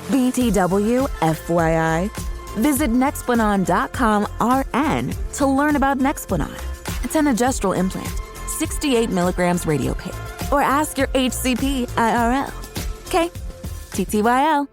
BTW, FYI. Visit Nexplanon.com RN to learn about Nexplanon. It's an gestural implant, 68 milligrams radiopaque. Or ask your HCP IRL. Okay, TTYL.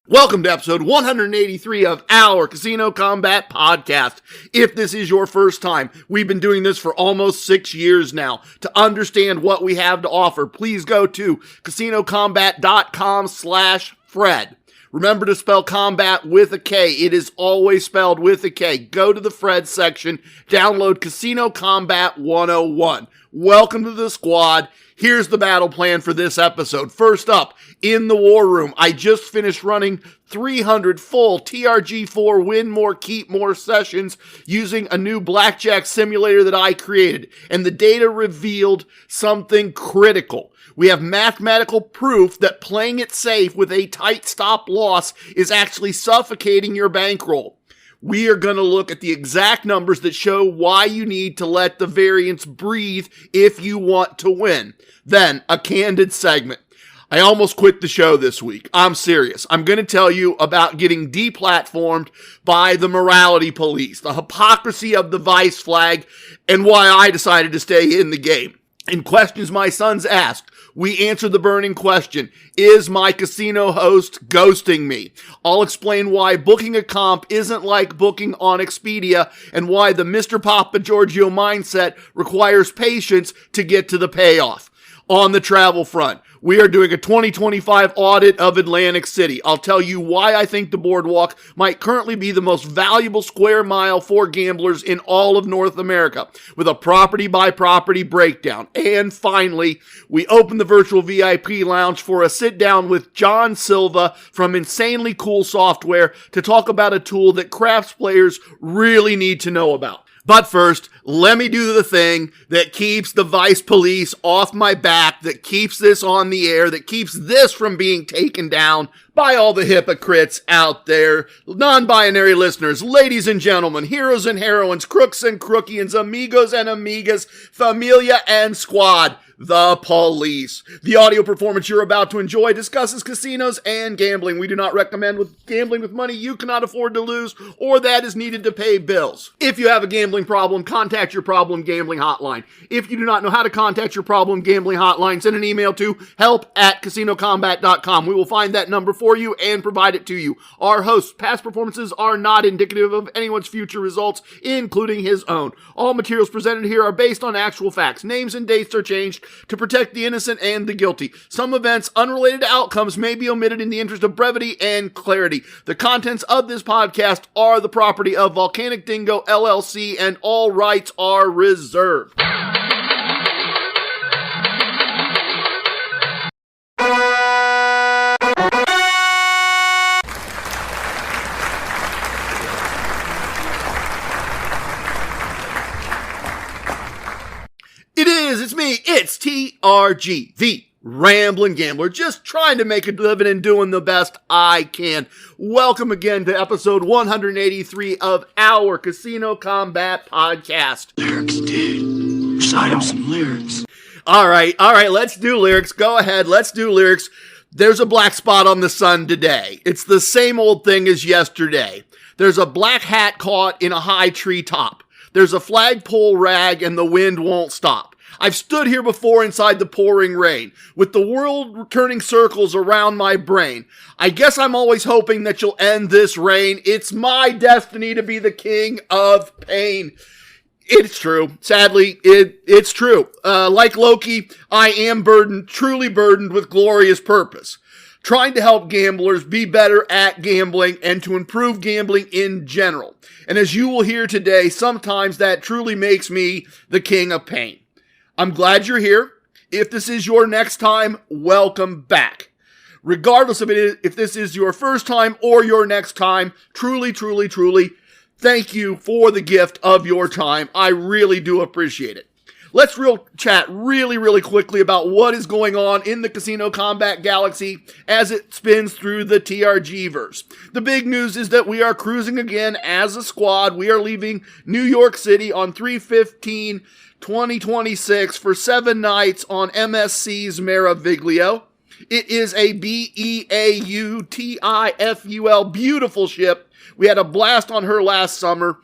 Welcome to episode 183 of our Casino Combat Podcast. If this is your first time, we've been doing this for almost 6 years now. To understand what we have to offer, please go to casinocombat.com/Fred. Remember to spell combat with a K. It is always spelled with a K. Go to the Fred section, download Casino Combat 101. Welcome to the squad. Here's the battle plan for this episode. First up, in the war room, I just finished running 300 full TRG4 win more, keep more sessions using a new blackjack simulator that I created, and the data revealed something critical. We have mathematical proof that playing it safe with a tight stop loss is actually suffocating your bankroll. We are going to look at the exact numbers that show why you need to let the variance breathe if you want to win. Then, a candid segment. I almost quit the show this week. I'm serious. I'm going to tell you about getting deplatformed by the morality police, the hypocrisy of the vice flag, and why I decided to stay in the game. In questions my sons asked, we answered the burning question, is my casino host ghosting me? I'll explain why booking a comp isn't like booking on Expedia and why the Mr. Papa Giorgio mindset requires patience to get to the payoff. On the travel front, we are doing a 2025 audit of Atlantic City. I'll tell you why I think the boardwalk might currently be the most valuable square mile for gamblers in all of North America, with a property by property breakdown. And finally, we open the virtual VIP lounge for a sit down with John Silva from Insanely Cool Software to talk about a tool that crafts players really need to know about. But first, let me do the thing that keeps the vice police off my back, that keeps this on the air, that keeps this from being taken down by all the hypocrites out there. Non-binary listeners, ladies and gentlemen, heroes and heroines, crooks and crookians, amigos and amigas, familia and squad. The police. The audio performance you're about to enjoy discusses casinos and gambling. We do not recommend gambling with money you cannot afford to lose or that is needed to pay bills. If you have a gambling problem, contact your problem gambling hotline. If you do not know how to contact your problem gambling hotline, send an email to help@casinocombat.com. We will find that number for you and provide it to you. Our host's past performances are not indicative of anyone's future results, including his own. All materials presented here are based on actual facts. Names and dates are changed to protect the innocent and the guilty. Some events unrelated to outcomes may be omitted in the interest of brevity and clarity. The contents of this podcast are the property of Volcanic Dingo LLC and all rights are reserved. It's me, it's TRG, the Rambling Gambler, just trying to make a living and doing the best I can. Welcome again to episode 183 of our Casino Combat Podcast. Lyrics, dude. Recite him some lyrics. All right, let's do lyrics. Go ahead, let's do lyrics. There's a black spot on the sun today. It's the same old thing as yesterday. There's a black hat caught in a high tree top. There's a flagpole rag and the wind won't stop. I've stood here before inside the pouring rain, with the world turning circles around my brain. I guess I'm always hoping that you'll end this reign. It's my destiny to be the king of pain. It's true. Sadly, it's true. Like Loki, I am burdened, truly burdened with glorious purpose. Trying to help gamblers be better at gambling and to improve gambling in general. And as you will hear today, sometimes that truly makes me the king of pain. I'm glad you're here. If this is your next time, welcome back. Regardless of if this is your first time or your next time, truly, thank you for the gift of your time. I really do appreciate it. Let's chat really quickly about what is going on in the Casino Combat Galaxy as it spins through the TRG-verse. The big news is that we are cruising again as a squad. We are leaving New York City on 3/15/2026 for 7 nights on MSC's Maraviglio. It is a Beautiful, beautiful ship. We had a blast on her last summer.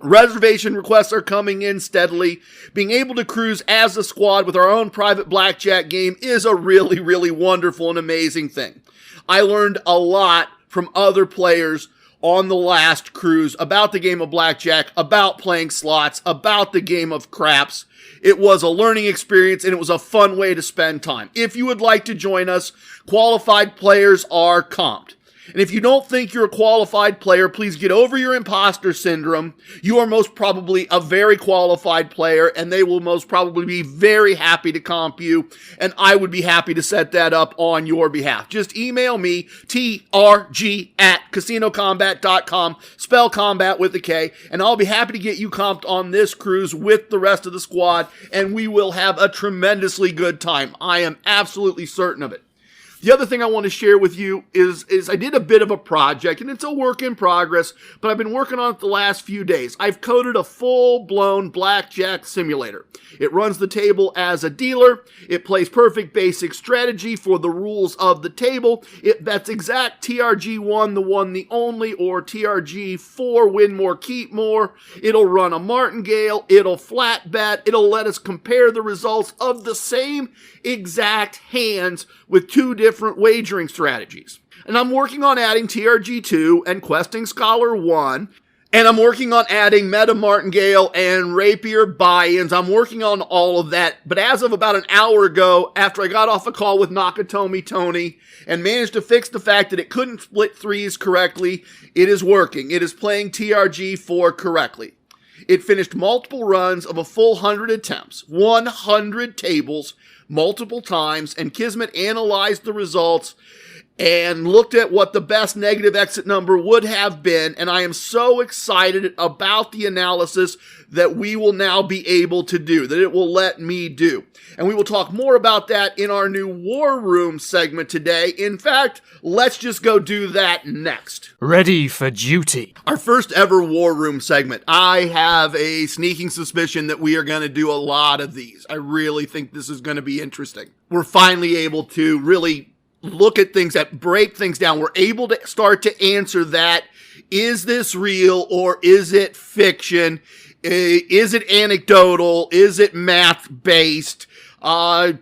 Reservation requests are coming in steadily. Being able to cruise as a squad with our own private blackjack game is a really, really wonderful and amazing thing. I learned a lot from other players on the last cruise about the game of blackjack, about playing slots, about the game of craps. It was a learning experience and it was a fun way to spend time. If you would like to join us, qualified players are comped. And if you don't think you're a qualified player, please get over your imposter syndrome. You are most probably a very qualified player, and they will most probably be very happy to comp you, and I would be happy to set that up on your behalf. Just email me, trg@casinocombat.com, spell combat with a K, and I'll be happy to get you comped on this cruise with the rest of the squad, and we will have a tremendously good time. I am absolutely certain of it. The other thing I want to share with you is I did a bit of a project, and it's a work in progress, but I've been working on it the last few days. I've coded a full-blown blackjack simulator. It runs the table as a dealer. It plays perfect basic strategy for the rules of the table. That's exact TRG1, the one, the only, or TRG4, win more, keep more. It'll run a martingale. It'll flat bet. It'll let us compare the results of the same exact hands with two different wagering strategies. And I'm working on adding TRG2 and Questing Scholar 1. And I'm working on adding Meta Martingale and Rapier buy-ins. I'm working on all of that. But as of about an hour ago, after I got off a call with Nakatomi Tony and managed to fix the fact that it couldn't split threes correctly, it is working. It is playing TRG4 correctly. It finished multiple runs of a full 100 attempts, 100 tables, multiple times, and Kismet analyzed the results and looked at what the best negative exit number would have been, and I am so excited about the analysis that we will now be able to do, that it will let me do. And we will talk more about that in our new War Room segment today. In fact, let's just go do that next. Ready for duty. Our first ever War Room segment. I have a sneaking suspicion that we are going to do a lot of these. I really think this is going to be interesting. We're finally able to really look at things that break things down. We're able to start to answer that. Is this real or is it fiction? Is it anecdotal? Is it math-based? I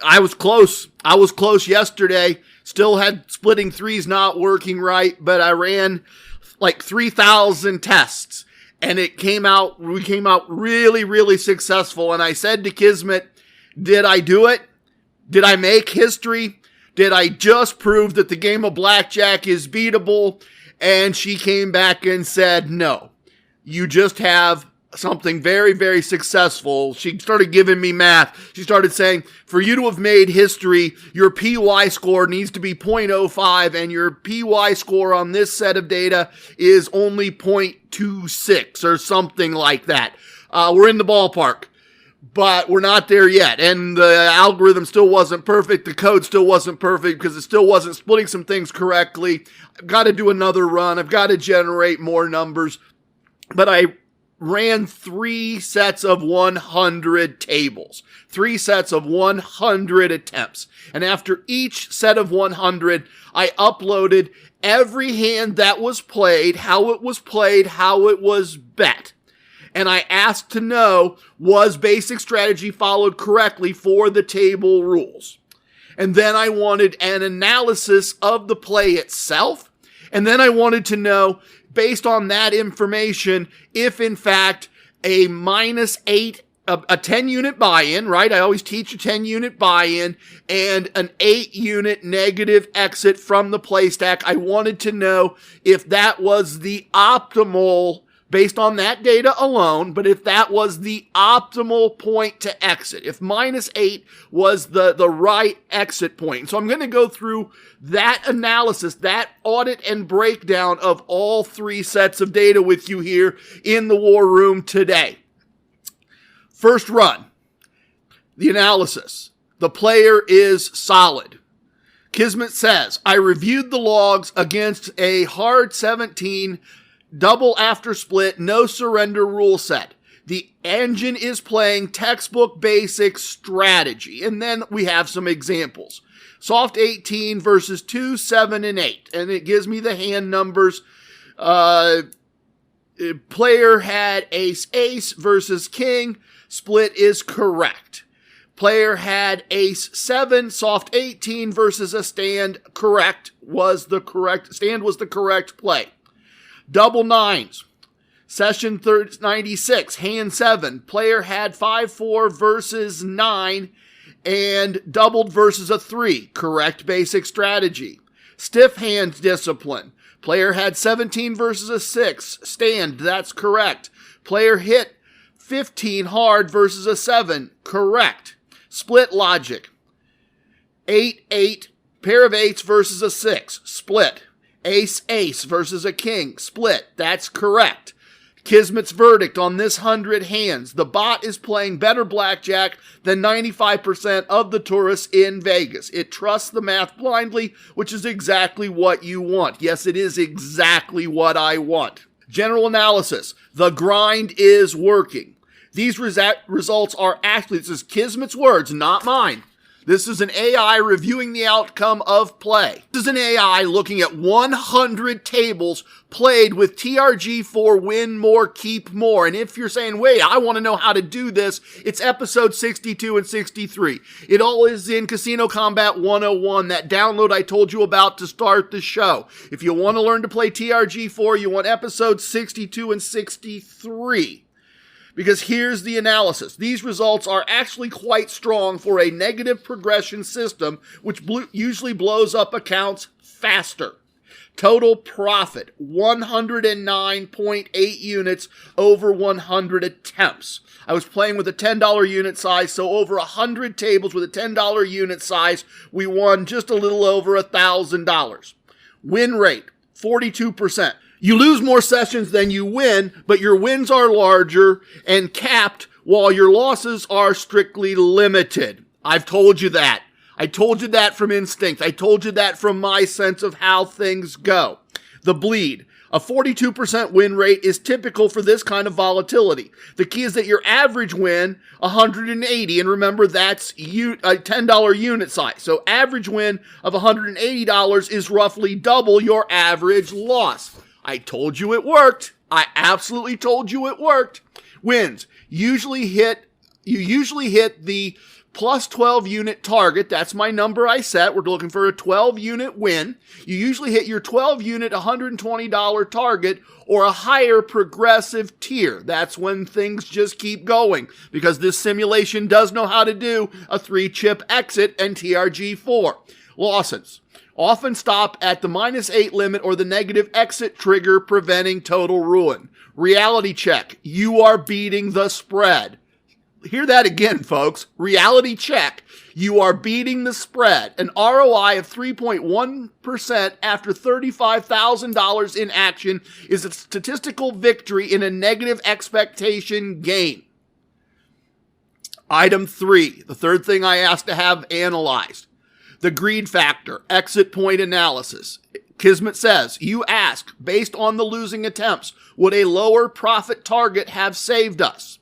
was close. I was close yesterday. Still had splitting threes not working right, but I ran like 3,000 tests and we came out really, really successful. And I said to Kismet, did I do it? Did I make history? Did I just prove that the game of blackjack is beatable? And she came back and said, no, you just have something very, very successful. She started giving me math. She started saying, for you to have made history, your PY score needs to be 0.05, and your PY score on this set of data is only 0.26 or something like that. We're in the ballpark. But we're not there yet, and the algorithm still wasn't perfect, the code still wasn't perfect because it still wasn't splitting some things correctly. I've got to do another run, I've got to generate more numbers, but I ran 3 sets of 100 tables, 3 sets of 100 attempts, and after each set of 100, I uploaded every hand that was played, how it was bet. And I asked to know, was basic strategy followed correctly for the table rules? And then I wanted an analysis of the play itself. And then I wanted to know, based on that information, if in fact a -8, a 10-unit buy-in, right? I always teach a 10-unit buy-in and an 8-unit negative exit from the play stack. I wanted to know if that was the optimal, based on that data alone, but if that was the optimal point to exit, if -8 was the right exit point. So I'm going to go through that analysis, that audit and breakdown of all 3 sets of data with you here in the War Room today. First run, the analysis. The player is solid. Kismet says, I reviewed the logs against a hard 17 double after split, no surrender rule set. The engine is playing textbook basic strategy. And then we have some examples. Soft 18 versus 2, 7, and 8. And it gives me the hand numbers. Player had ace, ace versus king. Split is correct. Player had ace 7, soft 18 versus a stand. Stand was the correct play. Double nines. Session 96, hand 7. Player had 5-4 versus 9 and doubled versus a 3. Correct basic strategy. Stiff hand discipline. Player had 17 versus a 6. Stand, that's correct. Player hit 15 hard versus a 7. Correct. Split logic. 8-8, pair of 8s versus a 6. Split. Ace-ace versus a king. Split. That's correct. Kismet's verdict on this 100 hands. The bot is playing better blackjack than 95% of the tourists in Vegas. It trusts the math blindly, which is exactly what you want. Yes, it is exactly what I want. General analysis. The grind is working. These results are actually, this is Kismet's words, not mine. This is an AI reviewing the outcome of play. This is an AI looking at 100 tables played with TRG4 win more, keep more. And if you're saying, wait, I want to know how to do this, it's episode 62 and 63. It all is in Casino Combat 101, that download I told you about to start the show. If you want to learn to play TRG4, you want episodes 62 and 63. Because here's the analysis. These results are actually quite strong for a negative progression system, which usually blows up accounts faster. Total profit, 109.8 units over 100 attempts. I was playing with a $10 unit size, so over 100 tables with a $10 unit size, we won just a little over $1,000. Win rate, 42%. You lose more sessions than you win, but your wins are larger and capped while your losses are strictly limited. I've told you that. I told you that from instinct. I told you that from my sense of how things go. The bleed. A 42% win rate is typical for this kind of volatility. The key is that your average win, 180, and remember that's a $10 unit size. So average win of $180 is roughly double your average loss. I told you it worked. I absolutely told you it worked. Wins. You usually hit the plus 12 unit target. That's my number I set. We're looking for a 12 unit win. You usually hit your 12 unit $120 target or a higher progressive tier. That's when things just keep going, because this simulation does know how to do a 3-chip exit and TRG4. Losses often stop at the -8 limit or the negative exit trigger, preventing total ruin. Reality check. You are beating the spread. Hear that again, folks. Reality check. You are beating the spread. An ROI of 3.1% after $35,000 in action is a statistical victory in a negative expectation game. Item 3, the third thing I asked to have analyzed. The greed factor, exit point analysis. Kismet says, you ask, based on the losing attempts, would a lower profit target have saved us?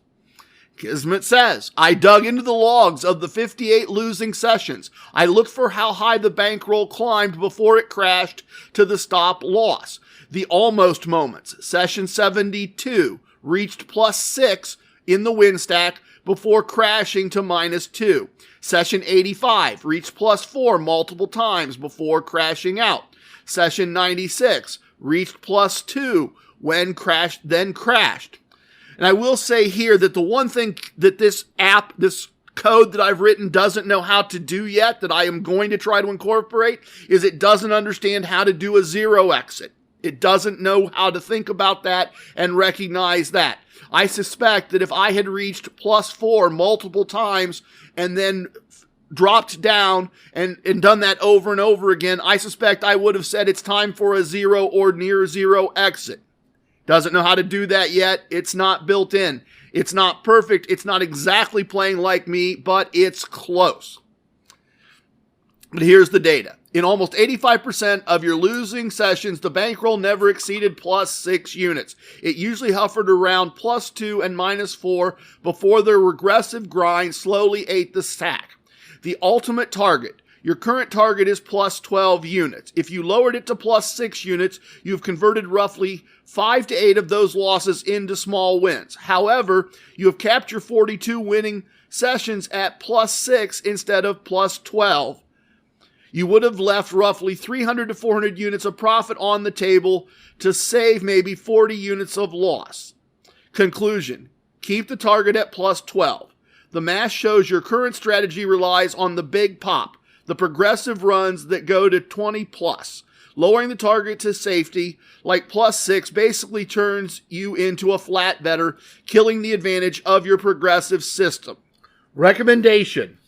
Kismet says, I dug into the logs of the 58 losing sessions. I looked for how high the bankroll climbed before it crashed to the stop loss. The almost moments. Session 72 reached +6 in the win stack before crashing to -2. Session 85 reached +4 multiple times before crashing out. Session 96 reached +2 when crashed. And I will say here that the one thing that this code that I've written doesn't know how to do yet, that I am going to try to incorporate, is it doesn't understand how to do a zero exit. It doesn't know how to think about that and recognize that. I suspect that if I had reached +4 multiple times and then dropped down and done that over and over again, I suspect I would have said it's time for a zero or near zero exit. Doesn't know how to do that yet. It's not built in. It's not perfect. It's not exactly playing like me, but it's close. But here's the data. In almost 85% of your losing sessions, the bankroll never exceeded +6 units. It usually hovered around +2 and -4 before the regressive grind slowly ate the stack. The ultimate target, Your current target is plus 12 units. If you lowered it to plus 6 units, you've converted roughly 5 to 8 of those losses into small wins. However, you have capped your 42 winning sessions at plus 6 instead of plus 12. You would have left roughly 300 to 400 units of profit on the table to save maybe 40 units of loss. Conclusion: keep the target at plus 12. The math shows your current strategy relies on the big pop, the progressive runs that go to 20 plus. Lowering the target to safety, like plus 6, basically turns you into a flat better, killing the advantage of your progressive system. Recommendation: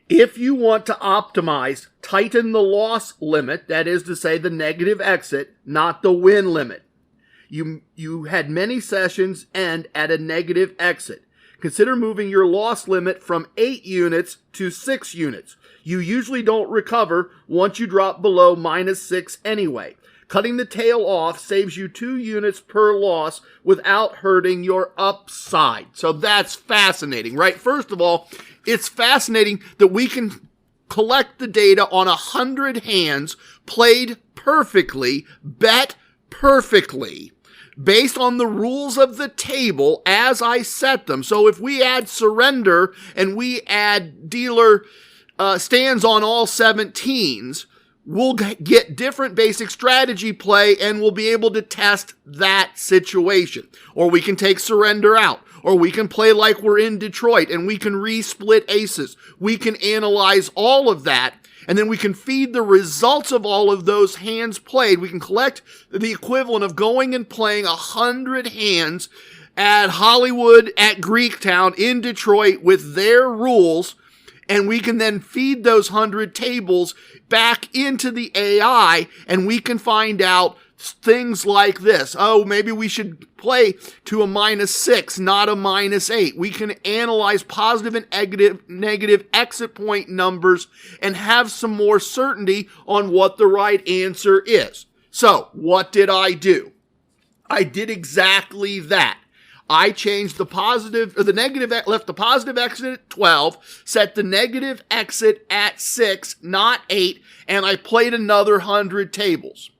if you want to optimize, tighten the loss limit, that is to say the negative exit, not the win limit. You had many sessions end at a negative exit. Consider moving your loss limit from 8 units to 6 units. You usually don't recover once you drop below minus 6 anyway. Cutting the tail off saves you 2 units per loss without hurting your upside. So that's fascinating, right? First of all, it's fascinating that we can collect the data on 100 hands, played perfectly, bet perfectly, based on the rules of the table as I set them. So if we add surrender and we add dealer stands on all 17s, we'll get different basic strategy play and we'll be able to test that situation. Or we can take surrender out. Or we can play like we're in Detroit and we can re-split aces. We can analyze all of that, and then we can feed the results of all of those hands played. We can collect the equivalent of going and playing 100 hands at Hollywood, at Greektown, in Detroit with their rules, and we can then feed those 100 tables back into the AI, and we can find out things like this. Oh, maybe we should play to a minus 6, not a minus 8. We can analyze positive and negative exit point numbers and have some more certainty on what the right answer is. So, what did I do? I did exactly that. I changed the positive, or the negative, left the positive exit at 12, set the negative exit at 6, not 8, and I played another 100 tables.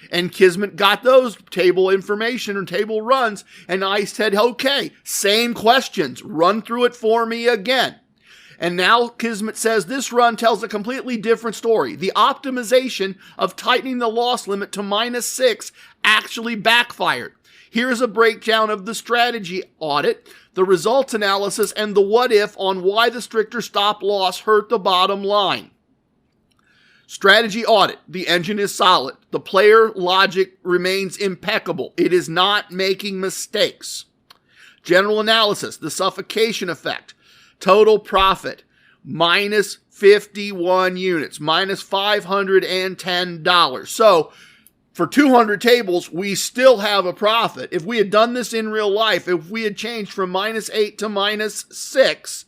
And Kismet got those table information and table runs, and I said, okay, same questions, run through it for me again. And now Kismet says this run tells a completely different story. The optimization of tightening the loss limit to minus 6 actually backfired. Here's a breakdown of the strategy audit, the results analysis, and the what if on why the stricter stop loss hurt the bottom line. Strategy audit. The engine is solid. The player logic remains impeccable. It is not making mistakes. General analysis. The suffocation effect. Total profit. Minus 51 units. Minus $510. So, for 200 tables, we still have a profit. If we had done this in real life, if we had changed from minus 8 to minus 6,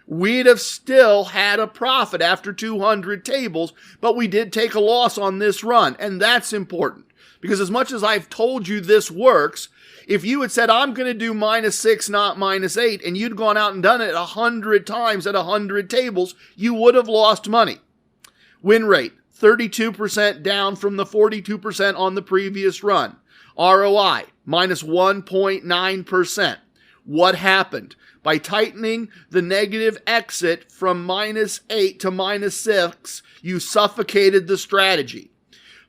we'd have still had a profit after 200 tables, but we did take a loss on this run, and that's important. Because as much as I've told you this works, if you had said, I'm going to do minus 6, not minus 8, and you'd gone out and done it 100 times at 100 tables, you would have lost money. Win rate, 32% down from the 42% on the previous run. ROI, minus 1.9%. What happened? By tightening the negative exit from minus 8 to minus 6, you suffocated the strategy.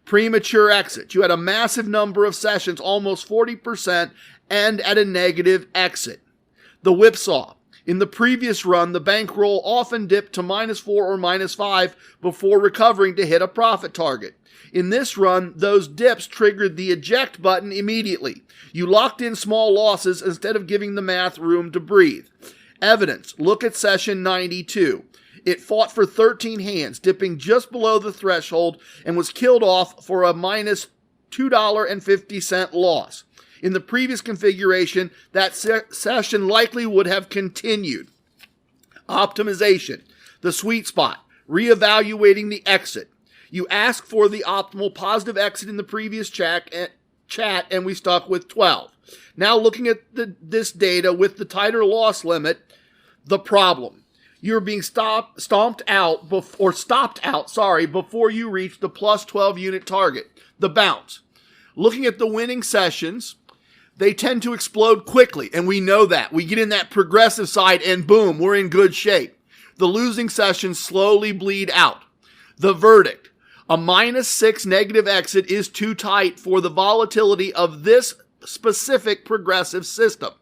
Premature exit. You had a massive number of sessions, almost 40%, and at a negative exit. The whipsaw. In the previous run, the bankroll often dipped to minus 4 or minus 5 before recovering to hit a profit target. In this run, those dips triggered the eject button immediately. You locked in small losses instead of giving the math room to breathe. Evidence. Look at session 92. It fought for 13 hands, dipping just below the threshold, and was killed off for a minus $2.50 loss. In the previous configuration, that session likely would have continued. Optimization. The sweet spot. Reevaluating the exit. You asked for the optimal positive exit in the previous chat, and we stuck with 12. Now looking at this data with the tighter loss limit, the problem. You're being stopped out before you reach the plus 12 unit target, the bounce. Looking at the winning sessions, they tend to explode quickly, and we know that. We get in that progressive side, and boom, we're in good shape. The losing sessions slowly bleed out. The verdict: a -6 negative exit is too tight for the volatility of this specific progressive system.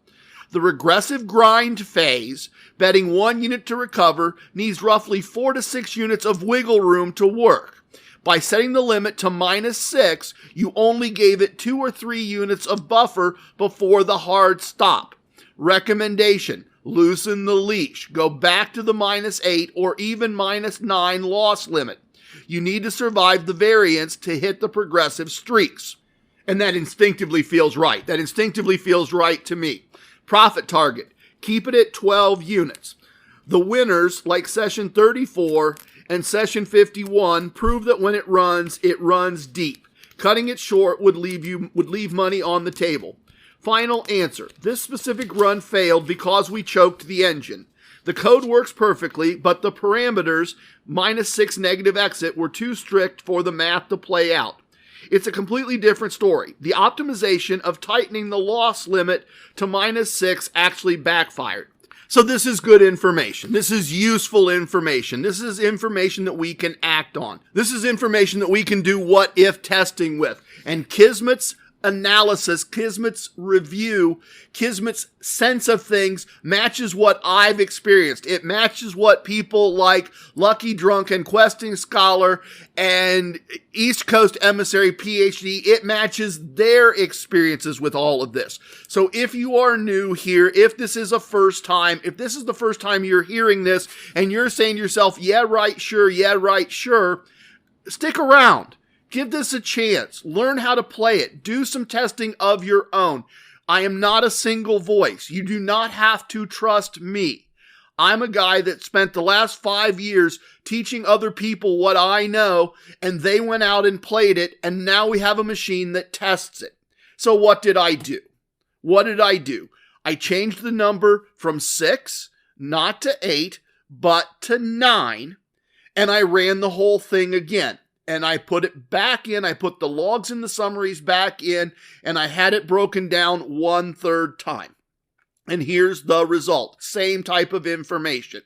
The regressive grind phase, betting 1 unit to recover, needs roughly 4 to 6 units of wiggle room to work. By setting the limit to -6, you only gave it 2 or 3 units of buffer before the hard stop. Recommendation: loosen the leash. Go back to the -8 or even -9 loss limit. You need to survive the variance to hit the progressive streaks. And that instinctively feels right. That instinctively feels right to me. Profit target: keep it at 12 units. The winners, like session 34 and session 51, prove that when it runs deep. Cutting it short would leave money on the table. Final answer: this specific run failed because we choked the engine. The code works perfectly, but the parameters, -6 negative exit, were too strict for the math to play out. It's a completely different story. The optimization of tightening the loss limit to -6 actually backfired. So this is good information. This is useful information. This is information that we can act on. This is information that we can do what-if testing with. And Kismet's analysis, Kismet's review, Kismet's sense of things matches what I've experienced. It matches what people like Lucky Drunk and Questing Scholar and East Coast Emissary PhD, it matches their experiences with all of this. So if you are new here, if this is the first time you're hearing this and you're saying to yourself, yeah, right, sure, stick around. Give this a chance. Learn how to play it. Do some testing of your own. I am not a single voice. You do not have to trust me. I'm a guy that spent the last 5 years teaching other people what I know, and they went out and played it, and now we have a machine that tests it. So what did I do? I changed the number from 6, not to 8, but to 9, and I ran the whole thing again. And I put it back in, I put the logs and the summaries back in, and I had it broken down 1/3 time. And here's the result. Same type of information.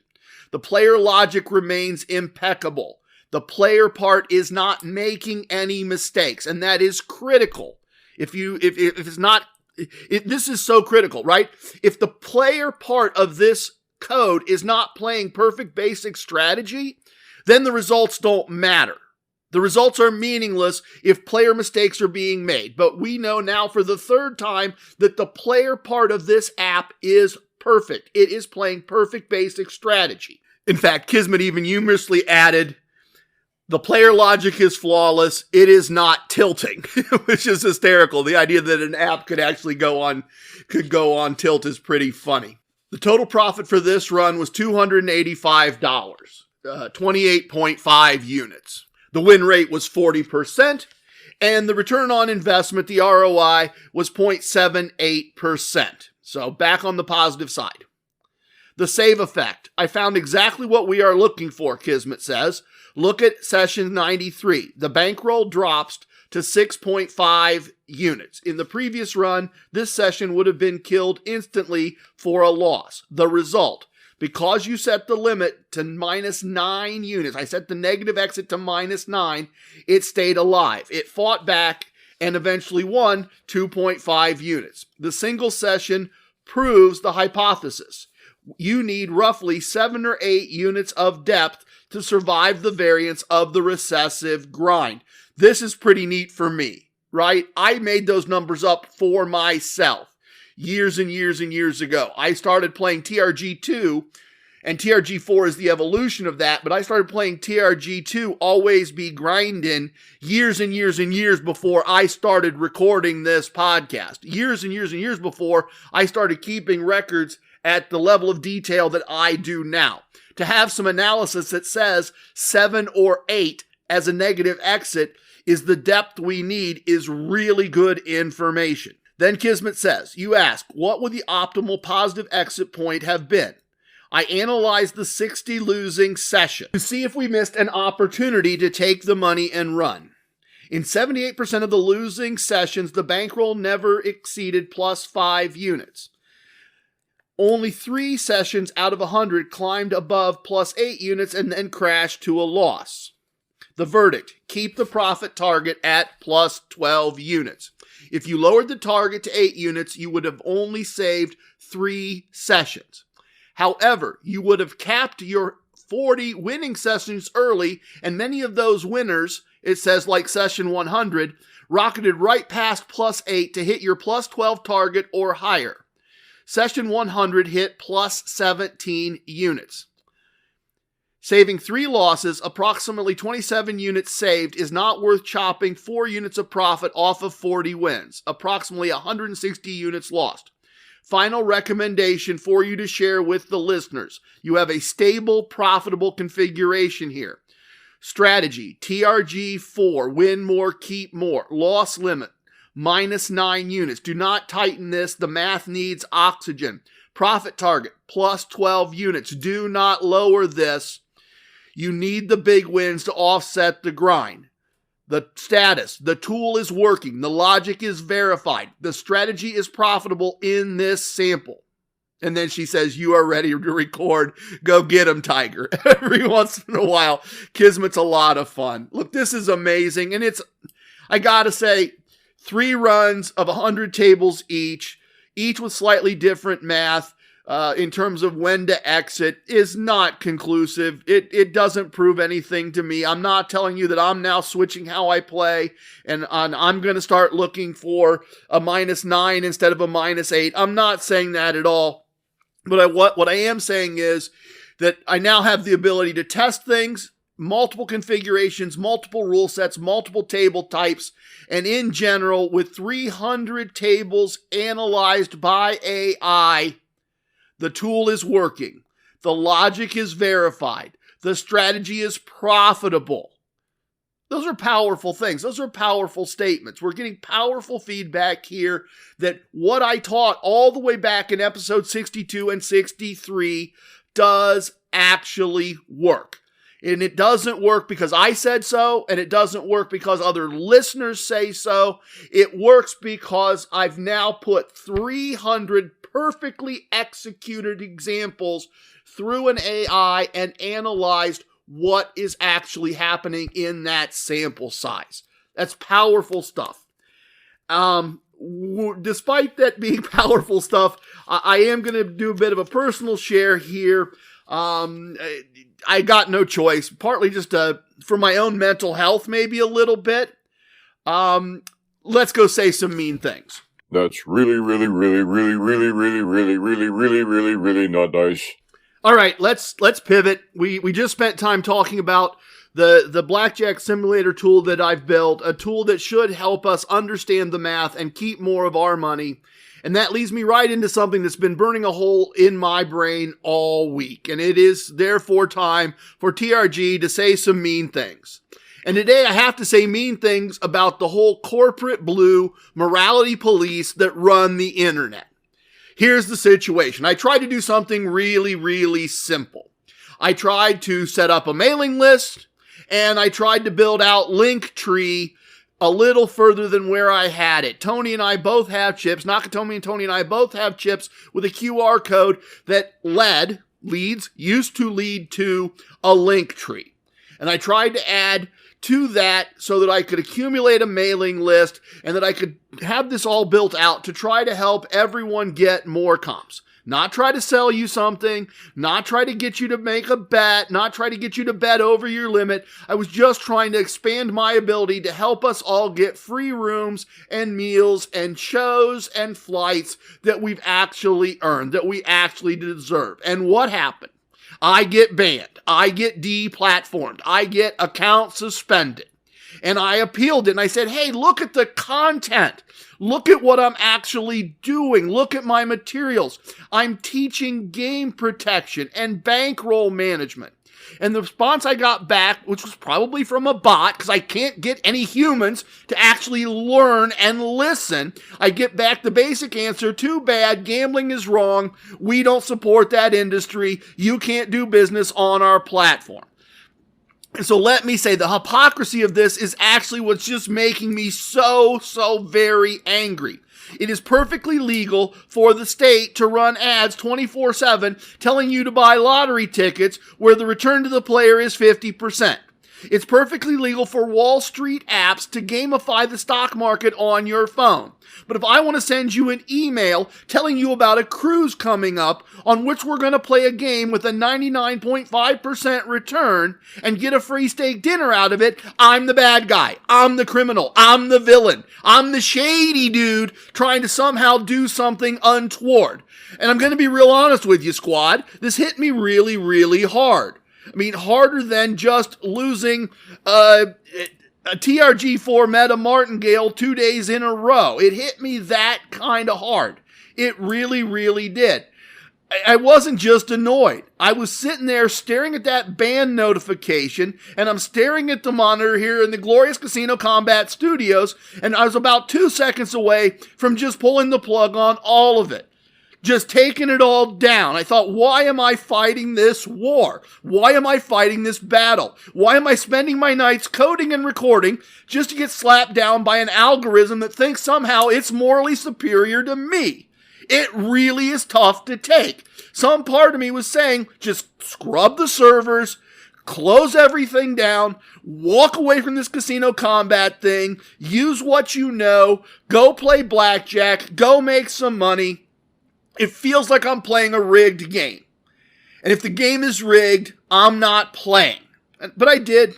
The player logic remains impeccable. The player part is not making any mistakes, and that is critical. This is so critical, right? If the player part of this code is not playing perfect basic strategy, then the results don't matter. The results are meaningless if player mistakes are being made. But we know now for the 3rd time that the player part of this app is perfect. It is playing perfect basic strategy. In fact, Kismet even humorously added, the player logic is flawless. It is not tilting, which is hysterical. The idea that an app could actually go on tilt is pretty funny. The total profit for this run was $285, 28.5 units. The win rate was 40%, and the return on investment, the ROI, was 0.78%. So back on the positive side. The save effect. I found exactly what we are looking for, Kismet says. Look at session 93. The bankroll drops to 6.5 units. In the previous run, this session would have been killed instantly for a loss. The result: because you set the limit to -9 units, I set the negative exit to -9, it stayed alive. It fought back and eventually won 2.5 units. The single session proves the hypothesis. You need roughly 7 or 8 units of depth to survive the variance of the recessive grind. This is pretty neat for me, right? I made those numbers up for myself. Years and years and years ago. I started playing TRG2, and TRG4 is the evolution of that, but I started playing TRG2, Always Be Grindin', years and years and years before I started recording this podcast. Years and years and years before I started keeping records at the level of detail that I do now. To have some analysis that says 7 or 8 as a negative exit is the depth we need is really good information. Then Kismet says, you ask, what would the optimal positive exit point have been? I analyzed the 60 losing session to see if we missed an opportunity to take the money and run. In 78% of the losing sessions, the bankroll never exceeded plus 5 units. Only 3 sessions out of 100 climbed above plus 8 units and then crashed to a loss. The verdict: keep the profit target at plus 12 units. If you lowered the target to 8 units, you would have only saved 3 sessions. However, you would have capped your 40 winning sessions early, and many of those winners, it says like session 100, rocketed right past plus 8 to hit your plus 12 target or higher. Session 100 hit plus 17 units. Saving 3 losses, approximately 27 units saved, is not worth chopping 4 units of profit off of 40 wins, approximately 160 units lost. Final recommendation for you to share with the listeners. You have a stable, profitable configuration here. Strategy: TRG 4, win more, keep more. Loss limit: minus 9 units. Do not tighten this. The math needs oxygen. Profit target: plus 12 units. Do not lower this. You need the big wins to offset the grind. The status: the tool is working. The logic is verified. The strategy is profitable in this sample. And then she says, you are ready to record. Go get him, Tiger. Every once in a while, Kismet's a lot of fun. Look, this is amazing. And I gotta say, 3 runs of 100 tables each with slightly different math in terms of when to exit, is not conclusive. It doesn't prove anything to me. I'm not telling you that I'm now switching how I play and I'm going to start looking for a minus 9 instead of a minus 8. I'm not saying that at all. But what I am saying is that I now have the ability to test things, multiple configurations, multiple rule sets, multiple table types, and in general, with 300 tables analyzed by AI, the tool is working. The logic is verified. The strategy is profitable. Those are powerful things. Those are powerful statements. We're getting powerful feedback here that what I taught all the way back in episode 62 and 63 does actually work. And it doesn't work because I said so, and it doesn't work because other listeners say so. It works because I've now put 300 perfectly executed examples through an AI and analyzed what is actually happening in that sample size. That's powerful stuff. Despite that being powerful stuff, I am going to do a bit of a personal share here. I got no choice, partly just for my own mental health, maybe a little bit. Let's go say some mean things. That's really, really, really, really, really, really, really, really, really, really, really not nice. All right, let's pivot. We just spent time talking about the blackjack simulator tool that I've built, a tool that should help us understand the math and keep more of our money. And that leads me right into something that's been burning a hole in my brain all week. And it is therefore time for TRG to say some mean things. And today I have to say mean things about the whole corporate blue morality police that run the internet. Here's the situation. I tried to do something really, really simple. I tried to set up a mailing list, and I tried to build out Linktree a little further than where I had it. Tony and I both have chips. Nakatomi and Tony and I both have chips with a QR code that used to lead to a Linktree. And I tried to add to that so that I could accumulate a mailing list and that I could have this all built out to try to help everyone get more comps. Not try to sell you something, not try to get you to make a bet, not try to get you to bet over your limit. I was just trying to expand my ability to help us all get free rooms and meals and shows and flights that we've actually earned, that we actually deserve. And what happened? I get banned. I get deplatformed. I get account suspended. And I appealed it and I said, hey, look at the content. Look at what I'm actually doing. Look at my materials. I'm teaching game protection and bankroll management. And the response I got back, which was probably from a bot, because I can't get any humans to actually learn and listen, I get back the basic answer: too bad, gambling is wrong. We don't support that industry. You can't do business on our platform. And so let me say, the hypocrisy of this is actually what's just making me so very angry. It is perfectly legal for the state to run ads 24/7 telling you to buy lottery tickets where the return to the player is 50%. It's perfectly legal for Wall Street apps to gamify the stock market on your phone. But if I want to send you an email telling you about a cruise coming up on which we're going to play a game with a 99.5% return and get a free steak dinner out of it, I'm the bad guy. I'm the criminal. I'm the villain. I'm the shady dude trying to somehow do something untoward. And I'm going to be real honest with you, squad. This hit me really hard. I mean, harder than just losing a TRG4 Meta Martingale 2 days in a row. It hit me that kind of hard. It really did. I wasn't just annoyed. I was sitting there staring at that ban notification, and I'm staring at the monitor here in the glorious Casino Combat Studios, and I was about 2 seconds away from just pulling the plug on all of it. Just taking it all down. I thought, why am I fighting this war? Why am I fighting this battle? Why am I spending my nights coding and recording just to get slapped down by an algorithm that thinks somehow it's morally superior to me? It really is tough to take. Some part of me was saying, just scrub the servers, close everything down, walk away from this casino combat thing, use what you know, go play blackjack, go make some money. It feels like I'm playing a rigged game. And if the game is rigged, I'm not playing. But I did.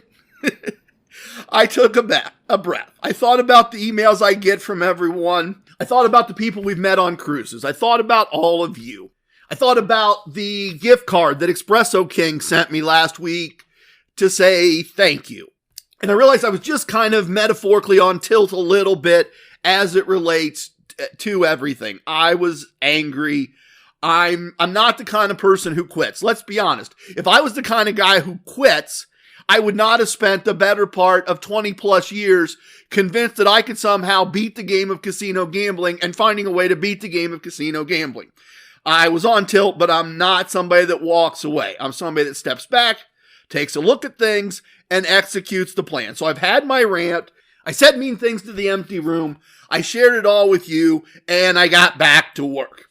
I took a breath. I thought about the emails I get from everyone. I thought about the people we've met on cruises. I thought about all of you. I thought about the gift card that Espresso King sent me last week to say thank you. And I realized I was just kind of metaphorically on tilt a little bit as it relates to everything. I was angry. I'm not the kind of person who quits. Let's be honest. If I was the kind of guy who quits, I would not have spent the better part of 20 plus years convinced that I could somehow beat the game of casino gambling and finding a way to beat the game of casino gambling. I was on tilt, but I'm not somebody that walks away. I'm somebody that steps back, takes a look at things, and executes the plan. So I've had my rant. I said mean things to the empty room. I shared it all with you, and I got back to work.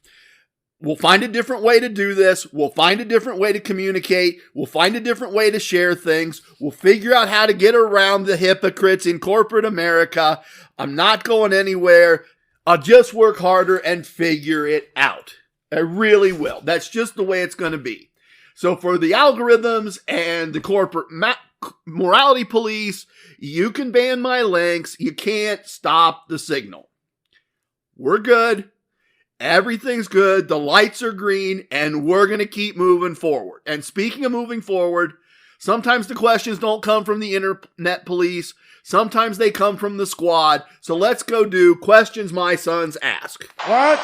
We'll find a different way to do this. We'll find a different way to communicate. We'll find a different way to share things. We'll figure out how to get around the hypocrites in corporate America. I'm not going anywhere. I'll just work harder and figure it out. I really will. That's just the way it's going to be. So for the algorithms and the corporate morality police, you can ban my links. You can't stop the signal. We're good. Everything's good. The lights are green, and we're going to keep moving forward. And speaking of moving forward, sometimes the questions don't come from the internet police. Sometimes they come from the squad. So let's go do questions my sons ask. What?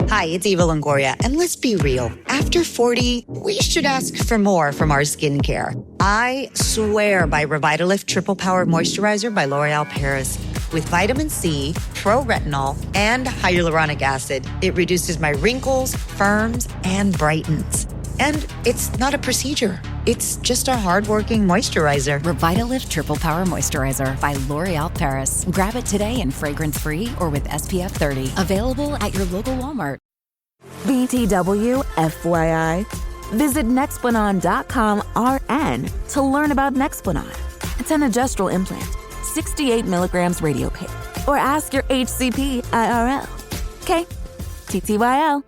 Hi, it's Eva Longoria, and let's be real. After 40, we should ask for more from our skincare. I swear by Revitalift Triple Power Moisturizer by L'Oreal Paris. With vitamin C, pro-retinol, and hyaluronic acid, it reduces my wrinkles, firms, and brightens. And it's not a procedure. It's just a hard-working moisturizer. Revitalift Triple Power Moisturizer by L'Oreal Paris. Grab it today in fragrance-free or with SPF 30. Available at your local Walmart. BTW, FYI. Visit Nexplanon.com RN to learn about Nexplanon. It's an adjustral implant, 68 milligrams radio pain. Or ask your HCP IRL. Okay, TTYL.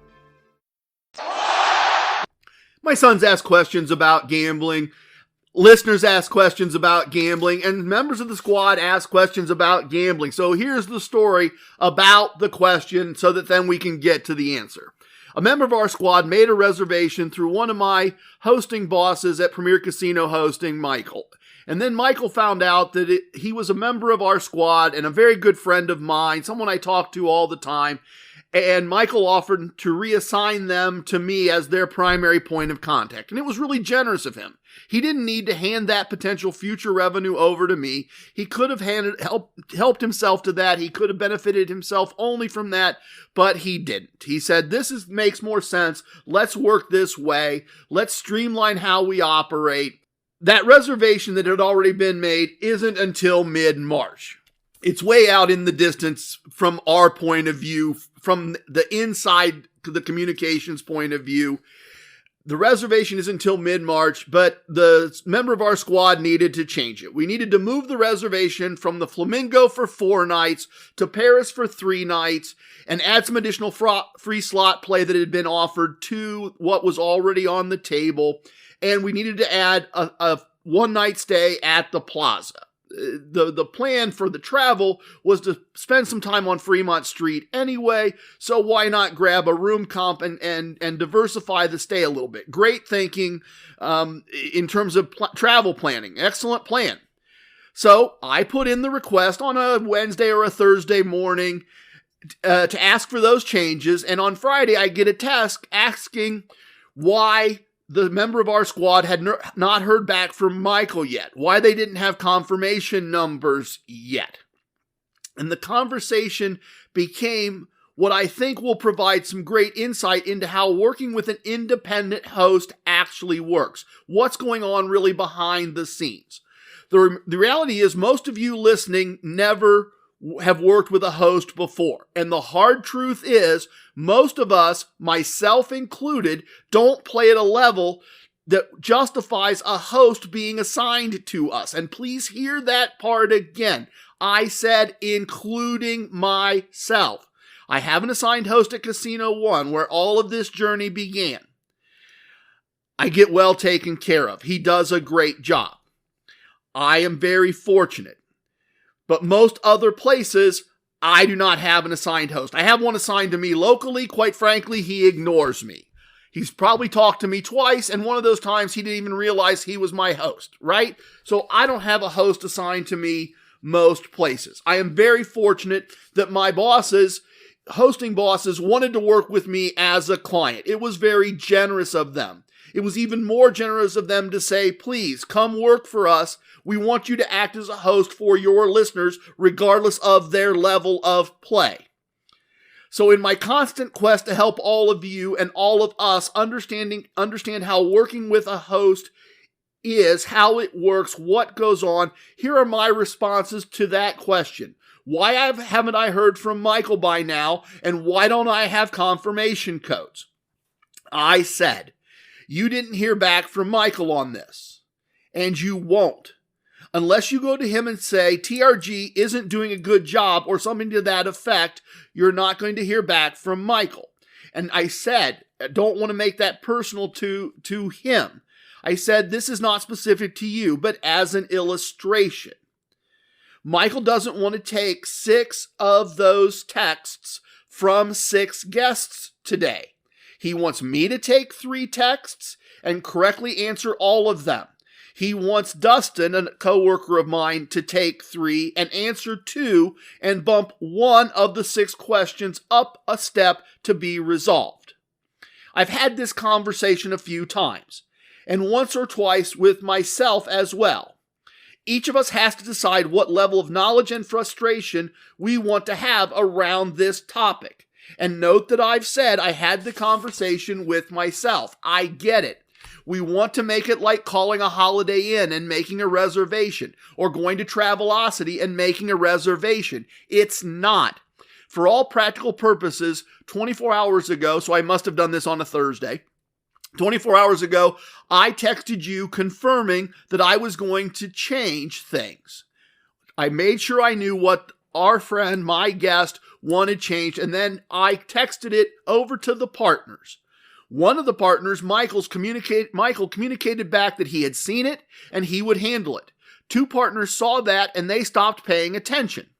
My sons ask questions about gambling. Listeners ask questions about gambling, and members of the squad ask questions about gambling. So here's the story about the question so that then we can get to the answer. A member of our squad made a reservation through one of my hosting bosses at Premier Casino Hosting, Michael. And then Michael found out that he was a member of our squad and a very good friend of mine, someone I talk to all the time. And Michael offered to reassign them to me as their primary point of contact. And it was really generous of him. He didn't need to hand that potential future revenue over to me. He could have helped himself to that. He could have benefited himself only from that, but he didn't. He said, makes more sense. Let's work this way. Let's streamline how we operate. That reservation that had already been made isn't until mid-March. It's way out in the distance from our point of view, from the inside, the communications point of view. The reservation is until mid-March, but the member of our squad needed to change it. We needed to move the reservation from the Flamingo for 4 nights to Paris for 3 nights and add some additional free slot play that had been offered to what was already on the table. And we needed to add a 1-night stay at the Plaza. The plan for the travel was to spend some time on Fremont Street anyway, so why not grab a room comp and diversify the stay a little bit. Great thinking in terms of travel planning. Excellent plan. So I put in the request on a Wednesday or a Thursday morning to ask for those changes, and on Friday I get a text asking why the member of our squad had not heard back from Michael yet, why they didn't have confirmation numbers yet. And the conversation became what I think will provide some great insight into how working with an independent host actually works. What's going on really behind the scenes. The reality is most of you listening never have worked with a host before. And the hard truth is, most of us, myself included, don't play at a level that justifies a host being assigned to us. And please hear that part again. I said including myself. I have an assigned host at Casino One where all of this journey began. I get well taken care of. He does a great job. I am very fortunate. But most other places, I do not have an assigned host. I have one assigned to me locally. Quite frankly, he ignores me. He's probably talked to me twice, and one of those times he didn't even realize he was my host, right? So I don't have a host assigned to me most places. I am very fortunate that my hosting bosses, wanted to work with me as a client. It was very generous of them. It was even more generous of them to say, please come work for us. We want you to act as a host for your listeners, regardless of their level of play. So in my constant quest to help all of you and all of us understand how working with a host is, how it works, what goes on, here are my responses to that question. Why haven't I heard from Michael by now, and why don't I have confirmation codes? I said, you didn't hear back from Michael on this, and you won't. Unless you go to him and say, TRG isn't doing a good job or something to that effect, you're not going to hear back from Michael. And I said, I don't want to make that personal to him. I said, this is not specific to you, but as an illustration. Michael doesn't want to take 6 of those texts from 6 guests today. He wants me to take 3 texts and correctly answer all of them. He wants Dustin, a coworker of mine, to take 3 and answer 2 and bump 1 of the 6 questions up a step to be resolved. I've had this conversation a few times, and once or twice with myself as well. Each of us has to decide what level of knowledge and frustration we want to have around this topic. And note that I've said I had the conversation with myself. I get it. We want to make it like calling a Holiday Inn and making a reservation, or going to Travelocity and making a reservation. It's not. For all practical purposes, 24 hours ago, so I must have done this on a Thursday, 24 hours ago, I texted you confirming that I was going to change things. I made sure I knew what our friend, my guest, wanted changed, and then I texted it over to the partners. One of the partners, Michael communicated back that he had seen it and he would handle it. 2 partners saw that and they stopped paying attention.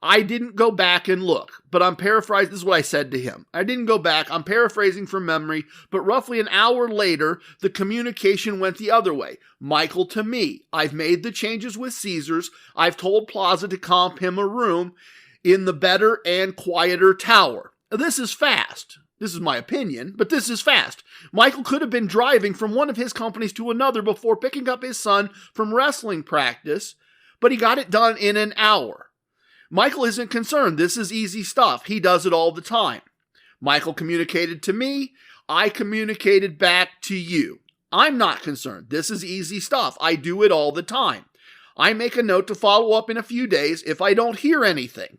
I didn't go back and look, but I'm paraphrasing. This is what I said to him. I didn't go back. I'm paraphrasing from memory, but roughly an hour later, the communication went the other way. Michael to me. I've made the changes with Caesars. I've told Plaza to comp him a room in the better and quieter tower. This is fast. This is my opinion, but this is fast. Michael could have been driving from one of his companies to another before picking up his son from wrestling practice, but he got it done in an hour. Michael isn't concerned. This is easy stuff. He does it all the time. Michael communicated to me. I communicated back to you. I'm not concerned. This is easy stuff. I do it all the time. I make a note to follow up in a few days if I don't hear anything.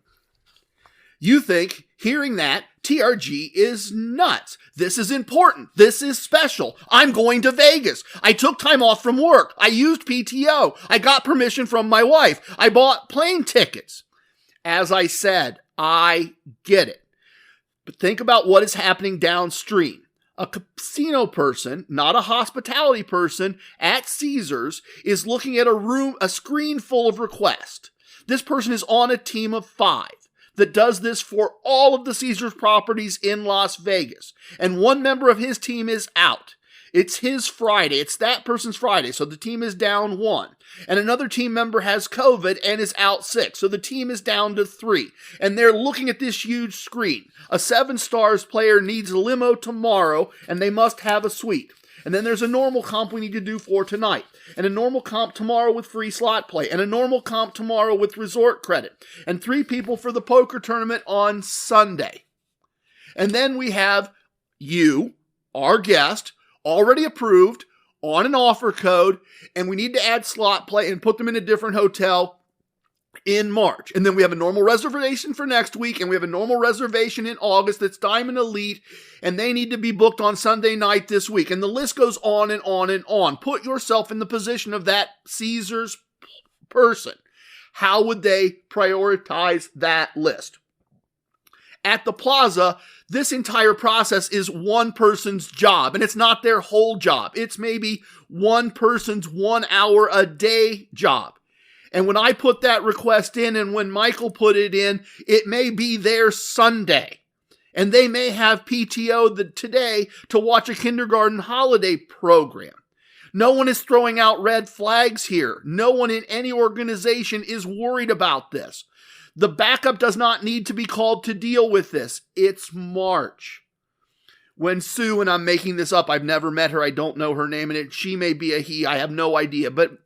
You think hearing that TRG is nuts. This is important. This is special. I'm going to Vegas. I took time off from work. I used PTO. I got permission from my wife. I bought plane tickets. As I said, I get it. But think about what is happening downstream. A casino person, not a hospitality person, at Caesars is looking at a screen full of requests. This person is on a team of 5 that does this for all of the Caesars properties in Las Vegas. And one member of his team is out. It's his Friday. It's that person's Friday. So the team is down 1. And another team member has COVID and is out sick. So the team is down to 3. And they're looking at this huge screen. A 7 stars player needs a limo tomorrow and they must have a suite. And then there's a normal comp we need to do for tonight. And a normal comp tomorrow with free slot play. And a normal comp tomorrow with resort credit. And 3 people for the poker tournament on Sunday. And then we have you, our guest, already approved on an offer code, and we need to add slot play and put them in a different hotel in March. And then we have a normal reservation for next week, and we have a normal reservation in August that's Diamond Elite, and they need to be booked on Sunday night this week. And the list goes on and on and on. Put yourself in the position of that Caesars person. How would they prioritize that list? At the Plaza, this entire process is one person's job, and it's not their whole job. It's maybe one person's 1 hour a day job. And when I put that request in and when Michael put it in, it may be their Sunday. And they may have PTO today to watch a kindergarten holiday program. No one is throwing out red flags here. No one in any organization is worried about this. The backup does not need to be called to deal with this. It's March. When Sue, and I'm making this up, I've never met her, I don't know her name, and she may be a he, I have no idea. But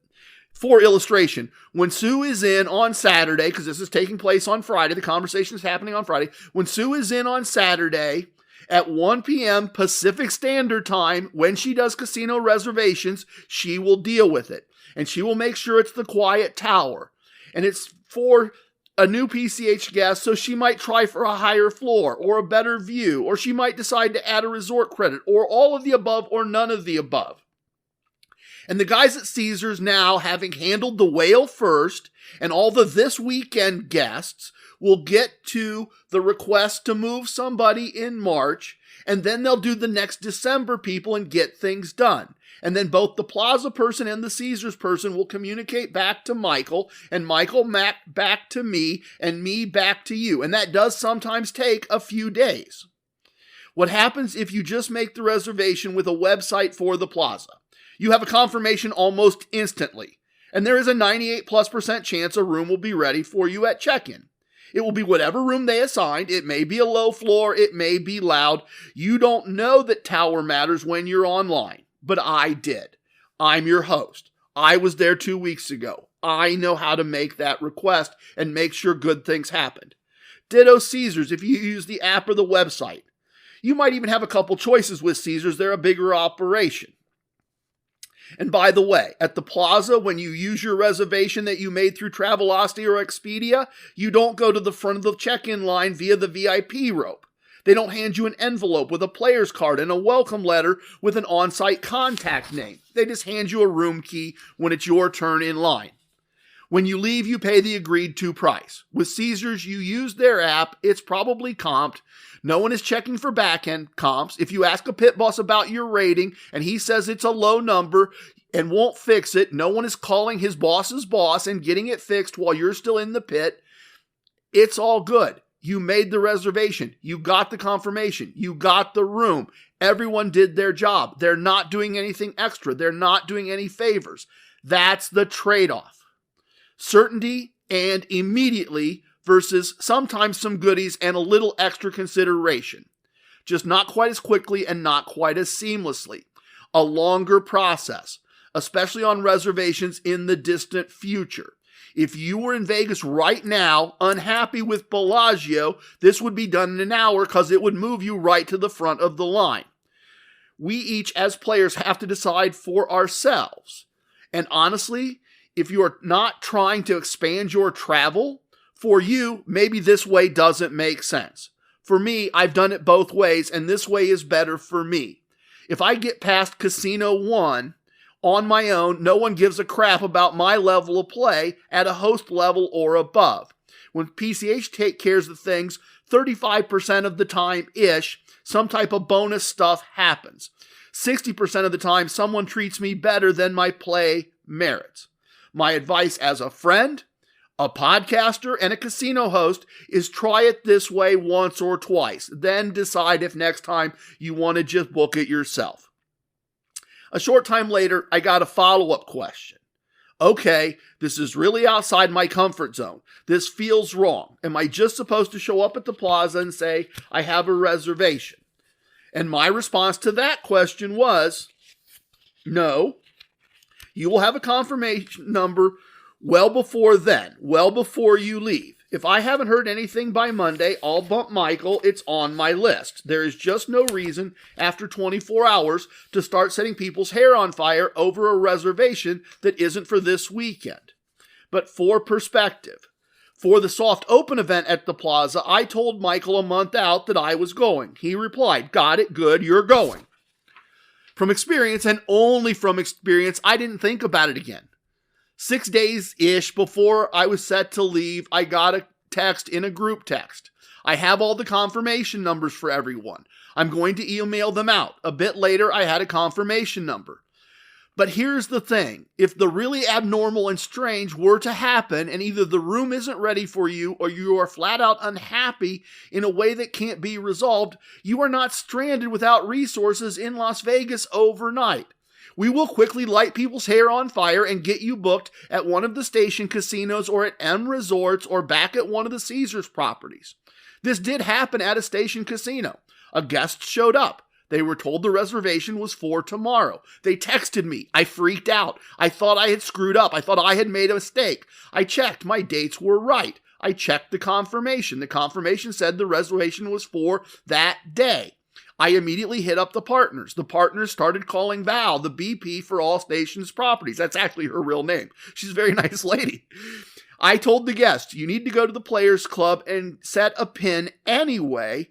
for illustration, when Sue is in on Saturday, because this is taking place on Friday, the conversation is happening on Friday. When Sue is in on Saturday at 1 p.m. Pacific Standard Time, when she does casino reservations, she will deal with it. And she will make sure it's the Quiet Tower. And it's for a new PCH guest, so she might try for a higher floor or a better view, or she might decide to add a resort credit, or all of the above or none of the above. And the guys at Caesars now, having handled the whale first, and all the this weekend guests, will get to the request to move somebody in March, and then they'll do the next December people and get things done. And then both the Plaza person and the Caesars person will communicate back to Michael, and Michael back to me, and me back to you. And that does sometimes take a few days. What happens if you just make the reservation with a website for the Plaza? You have a confirmation almost instantly, and there is a 98+% chance a room will be ready for you at check-in. It will be whatever room they assigned. It may be a low floor. It may be loud. You don't know that tower matters when you're online. But I did. I'm your host. I was there 2 weeks ago. I know how to make that request and make sure good things happened. Ditto Caesars if you use the app or the website. You might even have a couple choices with Caesars. They're a bigger operation. And by the way, at the Plaza, when you use your reservation that you made through Travelocity or Expedia, you don't go to the front of the check-in line via the VIP rope. They don't hand you an envelope with a player's card and a welcome letter with an on-site contact name. They just hand you a room key when it's your turn in line. When you leave, you pay the agreed-to price. With Caesars, you use their app. It's probably comped. No one is checking for back-end comps. If you ask a pit boss about your rating and he says it's a low number and won't fix it, no one is calling his boss's boss and getting it fixed while you're still in the pit. It's all good. You made the reservation. You got the confirmation. You got the room. Everyone did their job. They're not doing anything extra. They're not doing any favors. That's the trade-off. Certainty and immediately versus sometimes some goodies and a little extra consideration. Just not quite as quickly and not quite as seamlessly. A longer process, especially on reservations in the distant future. If you were in Vegas right now, unhappy with Bellagio, this would be done in an hour because it would move you right to the front of the line. We each, as players, have to decide for ourselves. And honestly, if you are not trying to expand your travel, for you, maybe this way doesn't make sense. For me, I've done it both ways, and this way is better for me. If I get past Casino 1 on my own, no one gives a crap about my level of play at a host level or above. When PCH take cares of things, 35% of the time-ish, some type of bonus stuff happens. 60% of the time, someone treats me better than my play merits. My advice as a friend, a podcaster, and a casino host is try it this way once or twice. Then decide if next time you want to just book it yourself. A short time later, I got a follow-up question. Okay, this is really outside my comfort zone. This feels wrong. Am I just supposed to show up at the plaza and say, I have a reservation? And my response to that question was, no. You will have a confirmation number well before then, well before you leave. If I haven't heard anything by Monday, I'll bump Michael. It's on my list. There is just no reason after 24 hours to start setting people's hair on fire over a reservation that isn't for this weekend. But for perspective, for the soft open event at the plaza, I told Michael a month out that I was going. He replied, got it, good, you're going. From experience, and only from experience, I didn't think about it again. 6 days-ish before I was set to leave, I got a text in a group text. I have all the confirmation numbers for everyone. I'm going to email them out. A bit later, I had a confirmation number. But here's the thing. If the really abnormal and strange were to happen, and either the room isn't ready for you or you are flat out unhappy in a way that can't be resolved, you are not stranded without resources in Las Vegas overnight. We will quickly light people's hair on fire and get you booked at one of the station casinos or at M Resorts or back at one of the Caesars properties. This did happen at a station casino. A guest showed up. They were told the reservation was for tomorrow. They texted me. I freaked out. I thought I had screwed up. I thought I had made a mistake. I checked. My dates were right. I checked the confirmation. The confirmation said the reservation was for that day. I immediately hit up the partners. The partners started calling Val, the BP for all stations properties. That's actually her real name. She's a very nice lady. I told the guest, you need to go to the Players Club and set a pin anyway.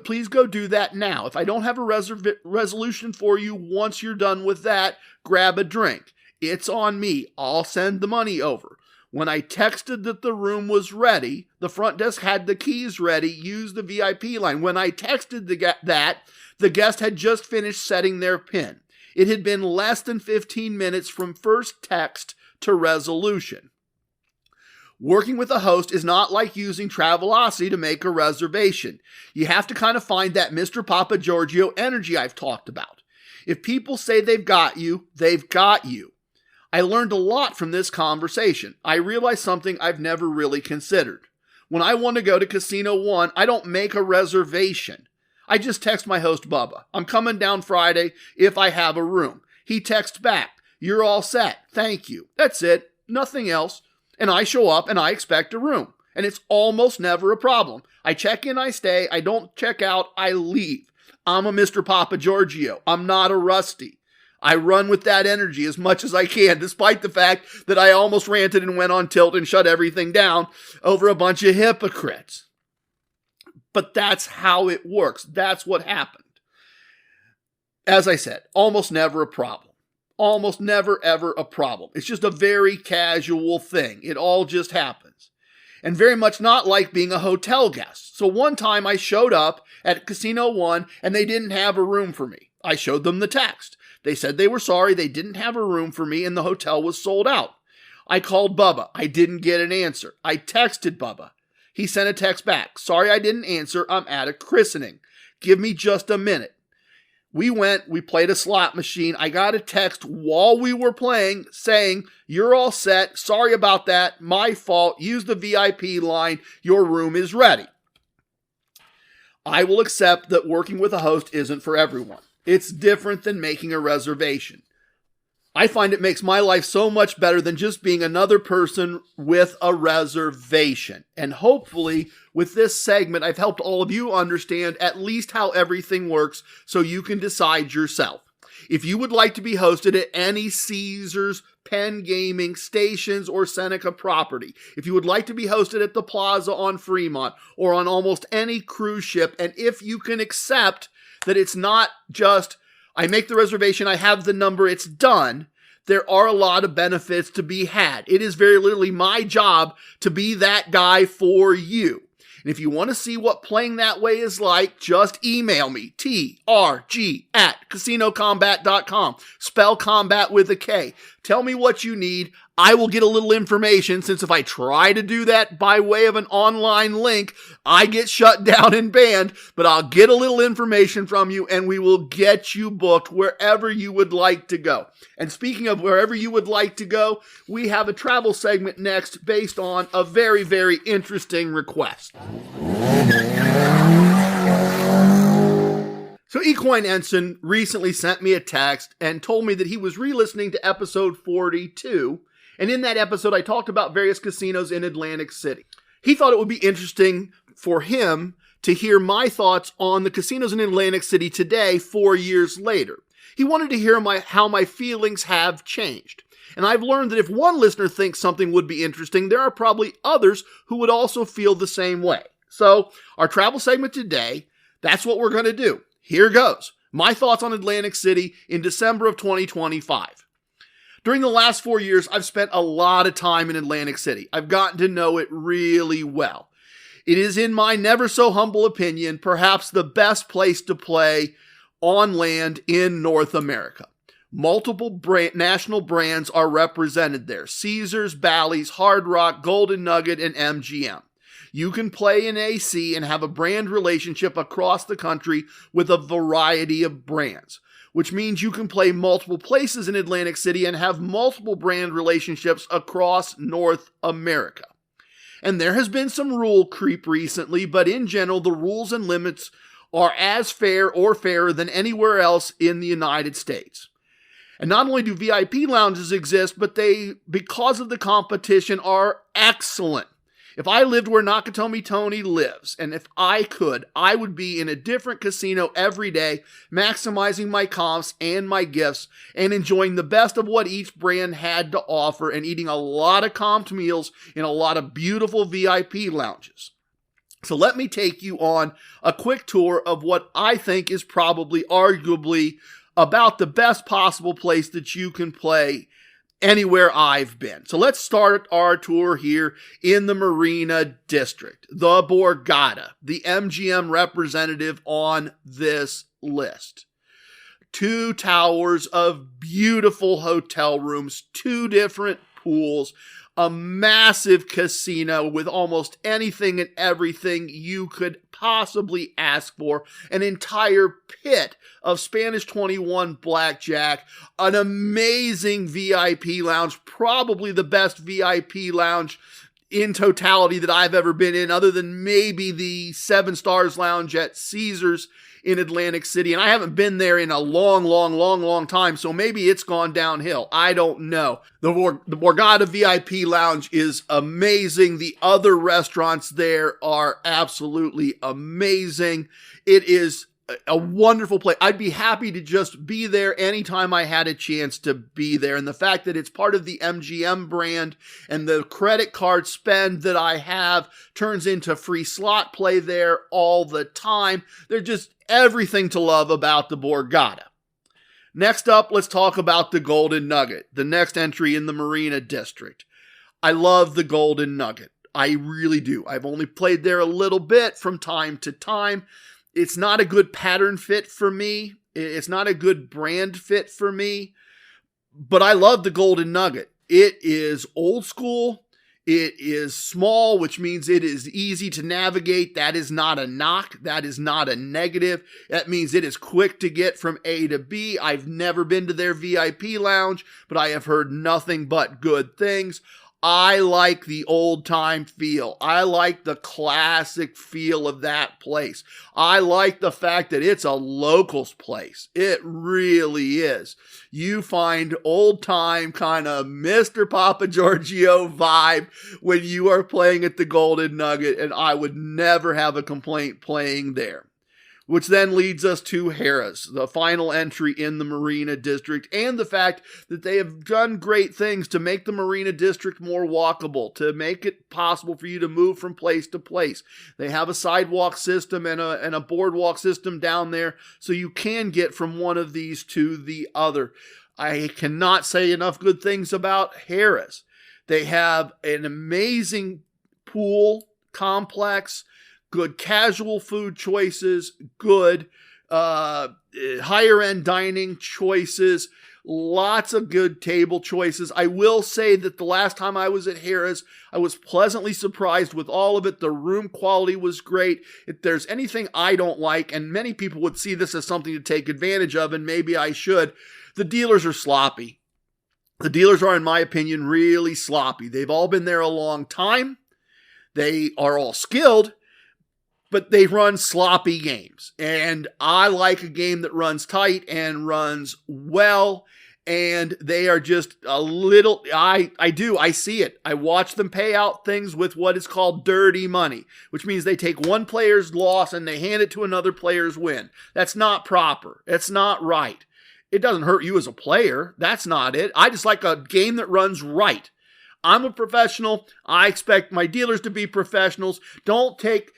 Please go do that now. If I don't have a resolution for you once you're done with that, grab a drink. It's on me. I'll send the money over. When I texted that the room was ready, the front desk had the keys ready, use the VIP line. When I texted the guest had just finished setting their pin. It had been less than 15 minutes from first text to resolution. Working with a host is not like using Travelocity to make a reservation. You have to kind of find that Mr. Papa Giorgio energy I've talked about. If people say they've got you, they've got you. I learned a lot from this conversation. I realized something I've never really considered. When I want to go to Casino 1, I don't make a reservation. I just text my host, Bubba. I'm coming down Friday if I have a room. He texts back, you're all set. Thank you. That's it. Nothing else. And I show up and I expect a room. And it's almost never a problem. I check in, I stay. I don't check out, I leave. I'm a Mr. Papa Giorgio. I'm not a Rusty. I run with that energy as much as I can, despite the fact that I almost ranted and went on tilt and shut everything down over a bunch of hypocrites. But that's how it works. That's what happened. As I said, almost never a problem. Almost never, ever a problem. It's just a very casual thing. It all just happens. And very much not like being a hotel guest. So one time I showed up at Casino 1 and they didn't have a room for me. I showed them the text. They said they were sorry, they didn't have a room for me, and the hotel was sold out. I called Bubba. I didn't get an answer. I texted Bubba. He sent a text back. Sorry I didn't answer. I'm at a christening. Give me just a minute. We played a slot machine. I got a text while we were playing saying, "You're all set. Sorry about that. My fault. Use the VIP line. Your room is ready." I will accept that working with a host isn't for everyone. It's different than making a reservation. I find it makes my life so much better than just being another person with a reservation. And hopefully, with this segment, I've helped all of you understand at least how everything works so you can decide yourself. If you would like to be hosted at any Caesars, Penn Gaming, Stations, or Seneca property, if you would like to be hosted at the Plaza on Fremont or on almost any cruise ship, and if you can accept that it's not just, I make the reservation, I have the number, it's done, there are a lot of benefits to be had. It is very literally my job to be that guy for you. And if you want to see what playing that way is like, just email me, trg@casinocombat.com. Spell combat with a K. Tell me what you need. I will get a little information, since if I try to do that by way of an online link, I get shut down and banned, but I'll get a little information from you and we will get you booked wherever you would like to go. And speaking of wherever you would like to go, we have a travel segment next based on a very, very interesting request. So Equine Ensign recently sent me a text and told me that he was re-listening to episode 42, and in that episode I talked about various casinos in Atlantic City. He thought it would be interesting for him to hear my thoughts on the casinos in Atlantic City today, 4 years later. He wanted to hear how my feelings have changed. And I've learned that if one listener thinks something would be interesting, there are probably others who would also feel the same way. So our travel segment today, that's what we're going to do. Here goes. My thoughts on Atlantic City in December of 2025. During the last 4 years, I've spent a lot of time in Atlantic City. I've gotten to know it really well. It is, in my never so humble opinion, perhaps the best place to play on land in North America. Multiple national brands are represented there. Caesars, Bally's, Hard Rock, Golden Nugget, and MGM. You can play in AC and have a brand relationship across the country with a variety of brands, which means you can play multiple places in Atlantic City and have multiple brand relationships across North America. And there has been some rule creep recently, but in general, the rules and limits are as fair or fairer than anywhere else in the United States. And not only do VIP lounges exist, but they, because of the competition, are excellent. If I lived where Nakatomi Tony lives, and if I could, I would be in a different casino every day, maximizing my comps and my gifts, and enjoying the best of what each brand had to offer, and eating a lot of comped meals in a lot of beautiful VIP lounges. So let me take you on a quick tour of what I think is probably, arguably, about the best possible place that you can play anywhere I've been. So let's start our tour here in the Marina District. The Borgata, the MGM representative on this list. 2 towers of beautiful hotel rooms, 2 different pools, a massive casino with almost anything and everything you could possibly ask for, an entire pit of Spanish 21 blackjack, an amazing VIP lounge, probably the best VIP lounge in totality that I've ever been in, other than maybe the 7 Stars Lounge at Caesars in Atlantic City. And I haven't been there in a long time, so maybe it's gone downhill. I don't know. The Borgata VIP Lounge is amazing. The other restaurants there are absolutely amazing. It is a wonderful place. I'd be happy to just be there anytime I had a chance to be there. And the fact that it's part of the MGM brand and the credit card spend that I have turns into free slot play there all the time. They're just everything to love about the Borgata. Next up, let's talk about the Golden Nugget, the next entry in the Marina District. I love the Golden Nugget. I really do. I've only played there a little bit from time to time. It's not a good pattern fit for me. It's not a good brand fit for me. But I love the Golden Nugget. It is old school. It is small, which means it is easy to navigate. That is not a knock. That is not a negative. That means it is quick to get from A to B. I've never been to their VIP lounge, but I have heard nothing but good things. I like the old time feel. I like the classic feel of that place. I like the fact that it's a locals place. It really is. You find old time kind of Mr. Papa Giorgio vibe when you are playing at the Golden Nugget, and I would never have a complaint playing there. Which then leads us to Harrah's, the final entry in the Marina District, and the fact that they have done great things to make the Marina District more walkable, to make it possible for you to move from place to place. They have a sidewalk system and a boardwalk system down there, so you can get from one of these to the other. I cannot say enough good things about Harrah's. They have an amazing pool complex, good casual food choices, good higher end dining choices, lots of good table choices. I will say that the last time I was at Harrah's, I was pleasantly surprised with all of it. The room quality was great. If there's anything I don't like, and many people would see this as something to take advantage of, and maybe I should, the dealers are sloppy. The dealers are, in my opinion, really sloppy. They've all been there a long time. They are all skilled, but they run sloppy games. And I like a game that runs tight and runs well. And they are just a little, I see it. I watch them pay out things with what is called dirty money, which means they take one player's loss and they hand it to another player's win. That's not proper. It's not right. It doesn't hurt you as a player. That's not it. I just like a game that runs right. I'm a professional. I expect my dealers to be professionals. Don't take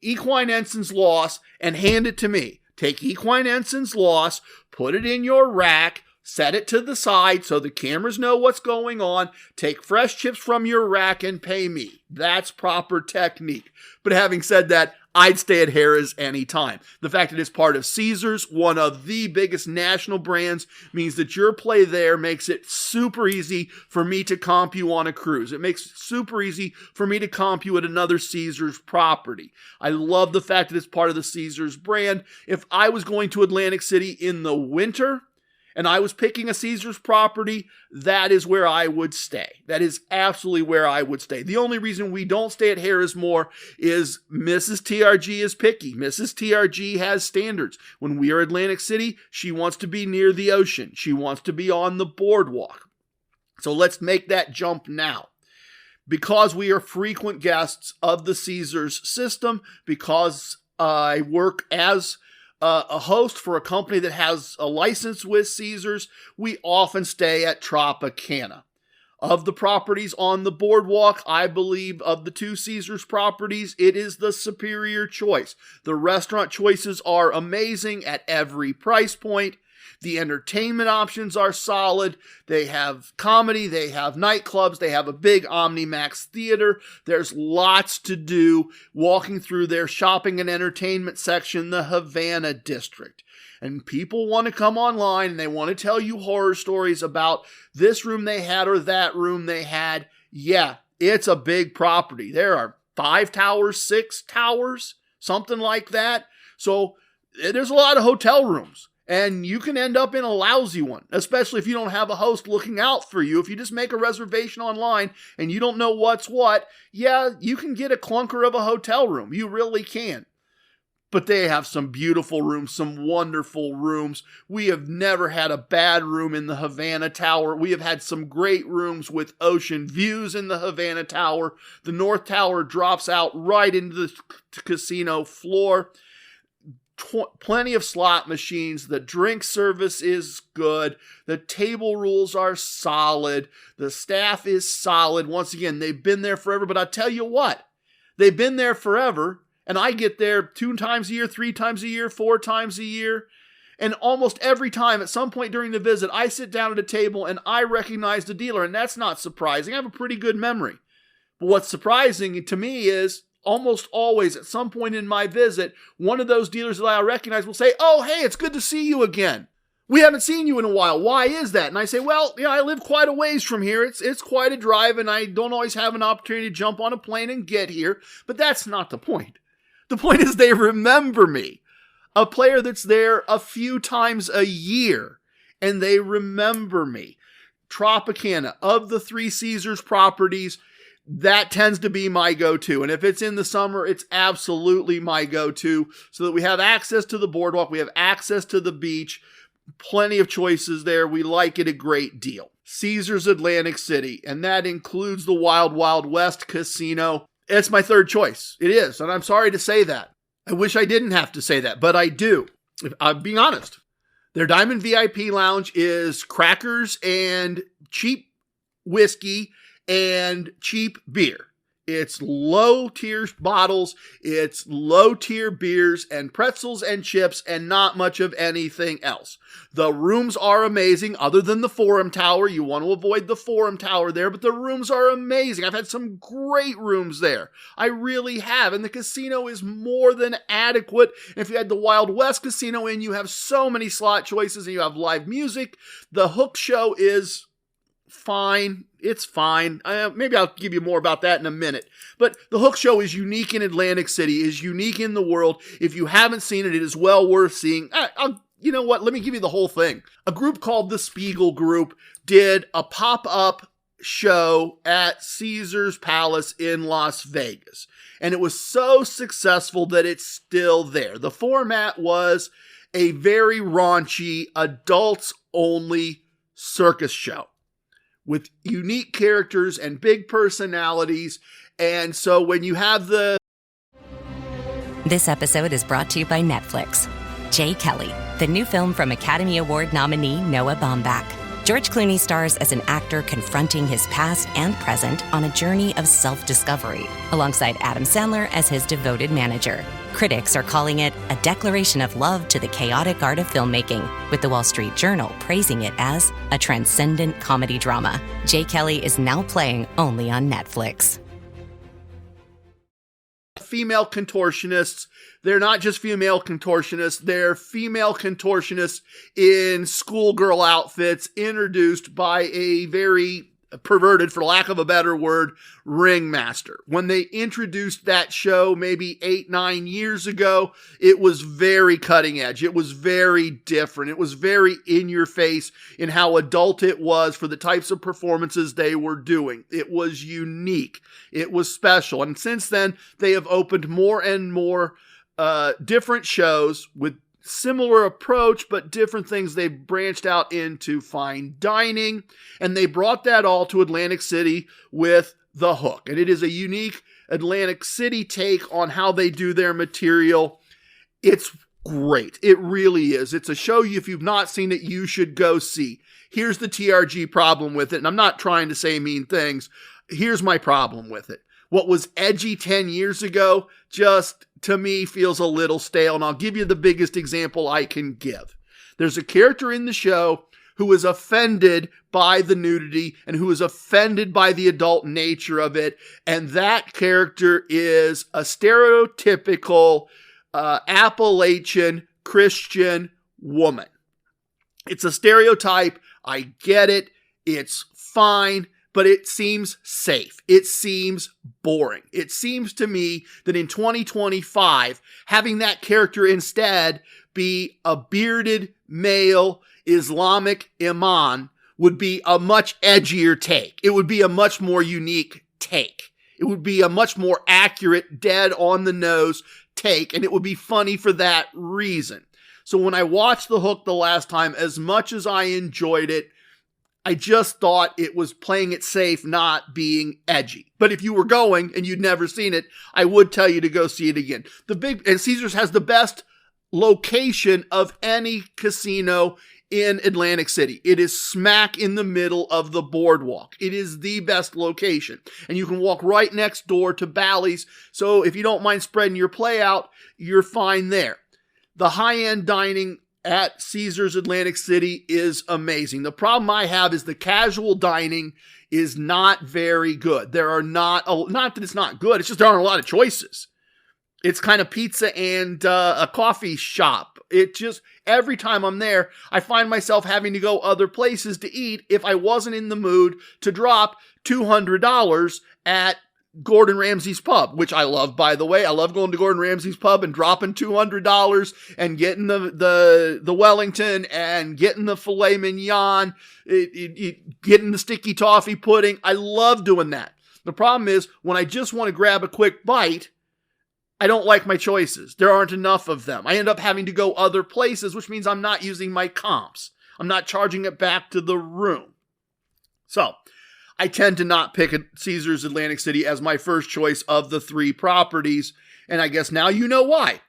Equine Ensign's loss and hand it to me. Take Equine Ensign's loss, put it in your rack, set it to the side so the cameras know what's going on. Take fresh chips from your rack and pay me. That's proper technique. But having said that, I'd stay at Harrah's anytime. The fact that it's part of Caesars, one of the biggest national brands, means that your play there makes it super easy for me to comp you on a cruise. It makes it super easy for me to comp you at another Caesars property. I love the fact that it's part of the Caesars brand. If I was going to Atlantic City in the winter, and I was picking a Caesars property, that is where I would stay. That is absolutely where I would stay. The only reason we don't stay at Harrah's more is Mrs. TRG is picky. Mrs. TRG has standards. When we are Atlantic City, she wants to be near the ocean. She wants to be on the boardwalk. So let's make that jump now. Because we are frequent guests of the Caesars system, because I work as a host for a company that has a license with Caesars, we often stay at Tropicana. Of the properties on the boardwalk, I believe of the two Caesars properties, it is the superior choice. The restaurant choices are amazing at every price point. The entertainment options are solid. They have comedy, they have nightclubs, they have a big OmniMax theater. There's lots to do walking through their shopping and entertainment section, the Havana district. And people want to come online and they want to tell you horror stories about this room they had or that room they had. Yeah, it's a big property. There are 5 towers, 6 towers, something like that. So there's a lot of hotel rooms. And you can end up in a lousy one, especially if you don't have a host looking out for you. If you just make a reservation online and you don't know what's what, yeah, you can get a clunker of a hotel room. You really can. But they have some beautiful rooms, some wonderful rooms. We have never had a bad room in the Havana Tower. We have had some great rooms with ocean views in the Havana Tower. The North Tower drops out right into the casino floor. Plenty of slot machines. The drink service is good. The table rules are solid. The staff is solid. Once again, they've been there forever. But I tell you what, they've been there forever. And I get there 2 times a year, 3 times a year, 4 times a year. And almost every time, at some point during the visit, I sit down at a table and I recognize the dealer. And that's not surprising. I have a pretty good memory. But what's surprising to me is almost always at some point in my visit, one of those dealers that I recognize will say, "Oh, hey, it's good to see you again." We haven't seen you in a while. Why is that? And I say, well, I live quite a ways from here. It's quite a drive, and I don't always have an opportunity to jump on a plane and get here. But that's not the point. The point is they remember me. A player that's there a few times a year, and they remember me. Tropicana, of the 3 Caesars properties, that tends to be my go-to. And if it's in the summer, it's absolutely my go-to, so that we have access to the boardwalk, we have access to the beach, plenty of choices there. We like it a great deal. Caesars Atlantic City, and that includes the Wild Wild West Casino. It's my third choice. It is, and I'm sorry to say that. I wish I didn't have to say that, but I do. I'm being honest. Their Diamond VIP Lounge is crackers and cheap whiskey and cheap beer. It's low-tier bottles, it's low-tier beers and pretzels and chips and not much of anything else. The rooms are amazing, other than the Forum Tower. You want to avoid the Forum Tower there, but the rooms are amazing. I've had some great rooms there. I really have, and the casino is more than adequate. If you had the Wild West Casino in, you have so many slot choices and you have live music. The Hook Show is fine. It's fine. Maybe I'll give you more about that in a minute. But the Hook Show is unique in Atlantic City, is unique in the world. If you haven't seen it, it is well worth seeing. You know what? Let me give you the whole thing. A group called the Spiegel Group did a pop-up show at Caesars Palace in Las Vegas. And it was so successful that it's still there. The format was a very raunchy, adults-only circus show with unique characters and big personalities. And so when you have This episode is brought to you by Netflix. Jay Kelly, the new film from Academy Award nominee Noah Baumbach. George Clooney stars as an actor confronting his past and present on a journey of self-discovery, alongside Adam Sandler as his devoted manager. Critics are calling it a declaration of love to the chaotic art of filmmaking, with the Wall Street Journal praising it as a transcendent comedy drama. Jay Kelly is now playing only on Netflix. female contortionists, they're not just female contortionists, they're female contortionists in schoolgirl outfits introduced by a very perverted, for lack of a better word, ringmaster. When they introduced that show maybe 8-9 years ago, it was very cutting edge. It was very different. It was very in your face in how adult it was for the types of performances they were doing. It was unique. It was special. And since then, they have opened more and more different shows with similar approach, but different things. They branched out into fine dining, and they brought that all to Atlantic City with The Hook. And it is a unique Atlantic City take on how they do their material. It's great. It really is. It's a show, if you've not seen it, you should go see. Here's the TRG problem with it, and I'm not trying to say mean things. Here's my problem with it. What was edgy 10 years ago just, to me, feels a little stale, and I'll give you the biggest example I can give. There's a character in the show who is offended by the nudity and who is offended by the adult nature of it, and that character is a stereotypical Appalachian Christian woman. It's a stereotype. I get it. It's fine. But it seems safe. It seems boring. It seems to me that in 2025, having that character instead be a bearded male Islamic imam would be a much edgier take. It would be a much more unique take. It would be a much more accurate, dead on the nose take, and it would be funny for that reason. So when I watched The Hook the last time, as much as I enjoyed it, I just thought it was playing it safe, not being edgy. But if you were going and you'd never seen it, I would tell you to go see it again. And Caesars has the best location of any casino in Atlantic City. It is smack in the middle of the boardwalk. It is the best location. And you can walk right next door to Bally's. So if you don't mind spreading your play out, you're fine there. The high-end dining at Caesars Atlantic City is amazing. The problem I have is the casual dining is not very good. There are not that it's not good, it's just there aren't a lot of choices. It's kind of pizza and a coffee shop. It just, every time I'm there, I find myself having to go other places to eat if I wasn't in the mood to drop $200 at Gordon Ramsay's pub, which I love, by the way. I love going to Gordon Ramsay's pub and dropping $200 and getting the Wellington and getting the filet mignon, getting the sticky toffee pudding. I love doing that. The problem is when I just want to grab a quick bite, I don't like my choices. There aren't enough of them. I end up having to go other places, which means I'm not using my comps. I'm not charging it back to the room. So I tend to not pick Caesars Atlantic City as my first choice of the 3 properties. And I guess now you know why.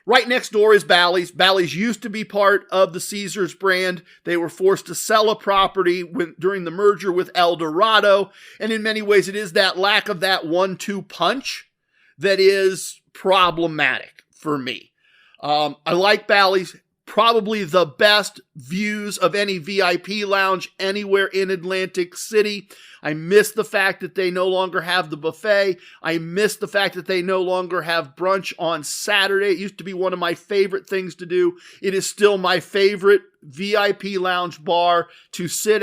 Right next door is Bally's. Bally's used to be part of the Caesars brand. They were forced to sell a property during the merger with El Dorado. And in many ways, it is that lack of that 1-2 punch that is problematic for me. I like Bally's. Probably the best views of any VIP lounge anywhere in Atlantic City. I miss the fact that they no longer have the buffet. I miss the fact that they no longer have brunch on Saturday. It used to be one of my favorite things to do. It is still my favorite VIP lounge bar to sit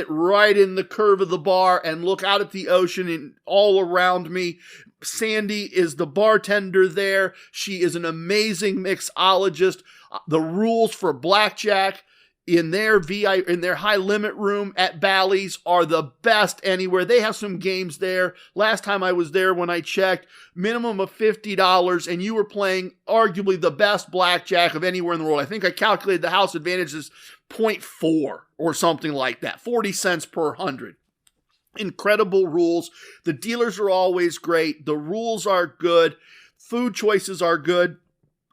right in the curve of the bar and look out at the ocean and all around me. Sandy is the bartender there. She is an amazing mixologist. The rules for blackjack in their high limit room at Bally's are the best anywhere. They have some games there. Last time I was there, when I checked, minimum of $50, and you were playing arguably the best blackjack of anywhere in the world. I think I calculated the house advantage is 0.4 or something like that, 40 cents per 100. Incredible rules. The dealers are always great. The rules are good. Food choices are good.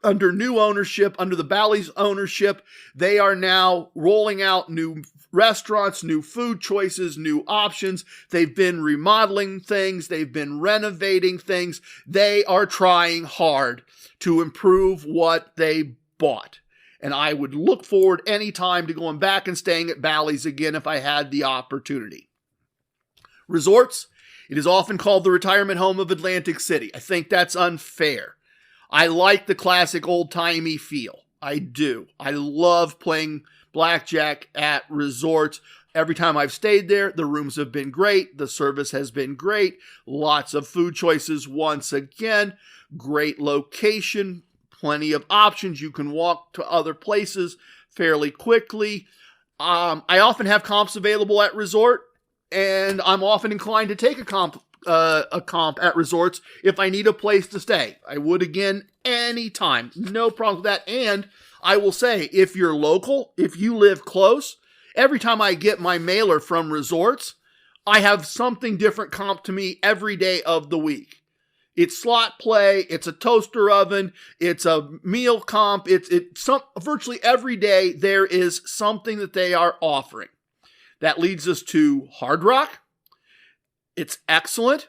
Under new ownership, under the Bally's ownership, they are now rolling out new restaurants, new food choices, new options. They've been remodeling things. They've been renovating things. They are trying hard to improve what they bought. And I would look forward anytime to going back and staying at Bally's again if I had the opportunity. Resorts, it is often called the retirement home of Atlantic City. I think that's unfair. I like the classic old-timey feel. I do. I love playing blackjack at resorts. Every time I've stayed there, the rooms have been great. The service has been great. Lots of food choices once again. Great location. Plenty of options. You can walk to other places fairly quickly. I often have comps available at resort, and I'm often inclined to take a comp at resorts if I need a place to stay. I would again anytime. No problem with that. And I will say, if you're local, if you live close, every time I get my mailer from resorts, I have something different comp to me every day of the week. It's slot play, it's a toaster oven, it's a meal comp, it's virtually every day there is something that they are offering. That leads us to Hard Rock. It's excellent.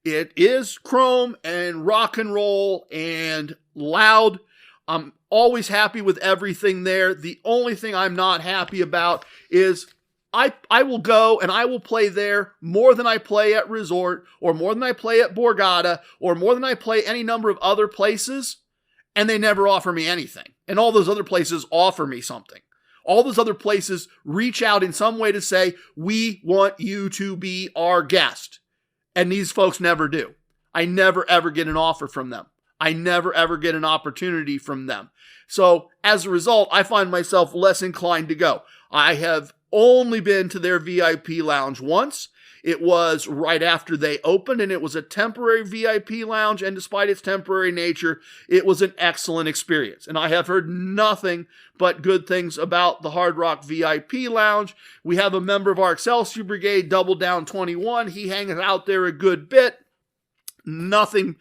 It is chrome and rock and roll and loud. I'm always happy with everything there. The only thing I'm not happy about is I will go and I will play there more than I play at Resort or more than I play at Borgata or more than I play any number of other places, and they never offer me anything. And all those other places offer me something. All those other places reach out in some way to say, we want you to be our guest. And these folks never do. I never ever get an offer from them. I never ever get an opportunity from them. So as a result, I find myself less inclined to go. I have only been to their VIP lounge once. It was right after they opened, and it was a temporary VIP lounge, and despite its temporary nature, it was an excellent experience. And I have heard nothing but good things about the Hard Rock VIP lounge. We have a member of our Excelsior Brigade, Double Down 21. He hangs out there a good bit. Nothing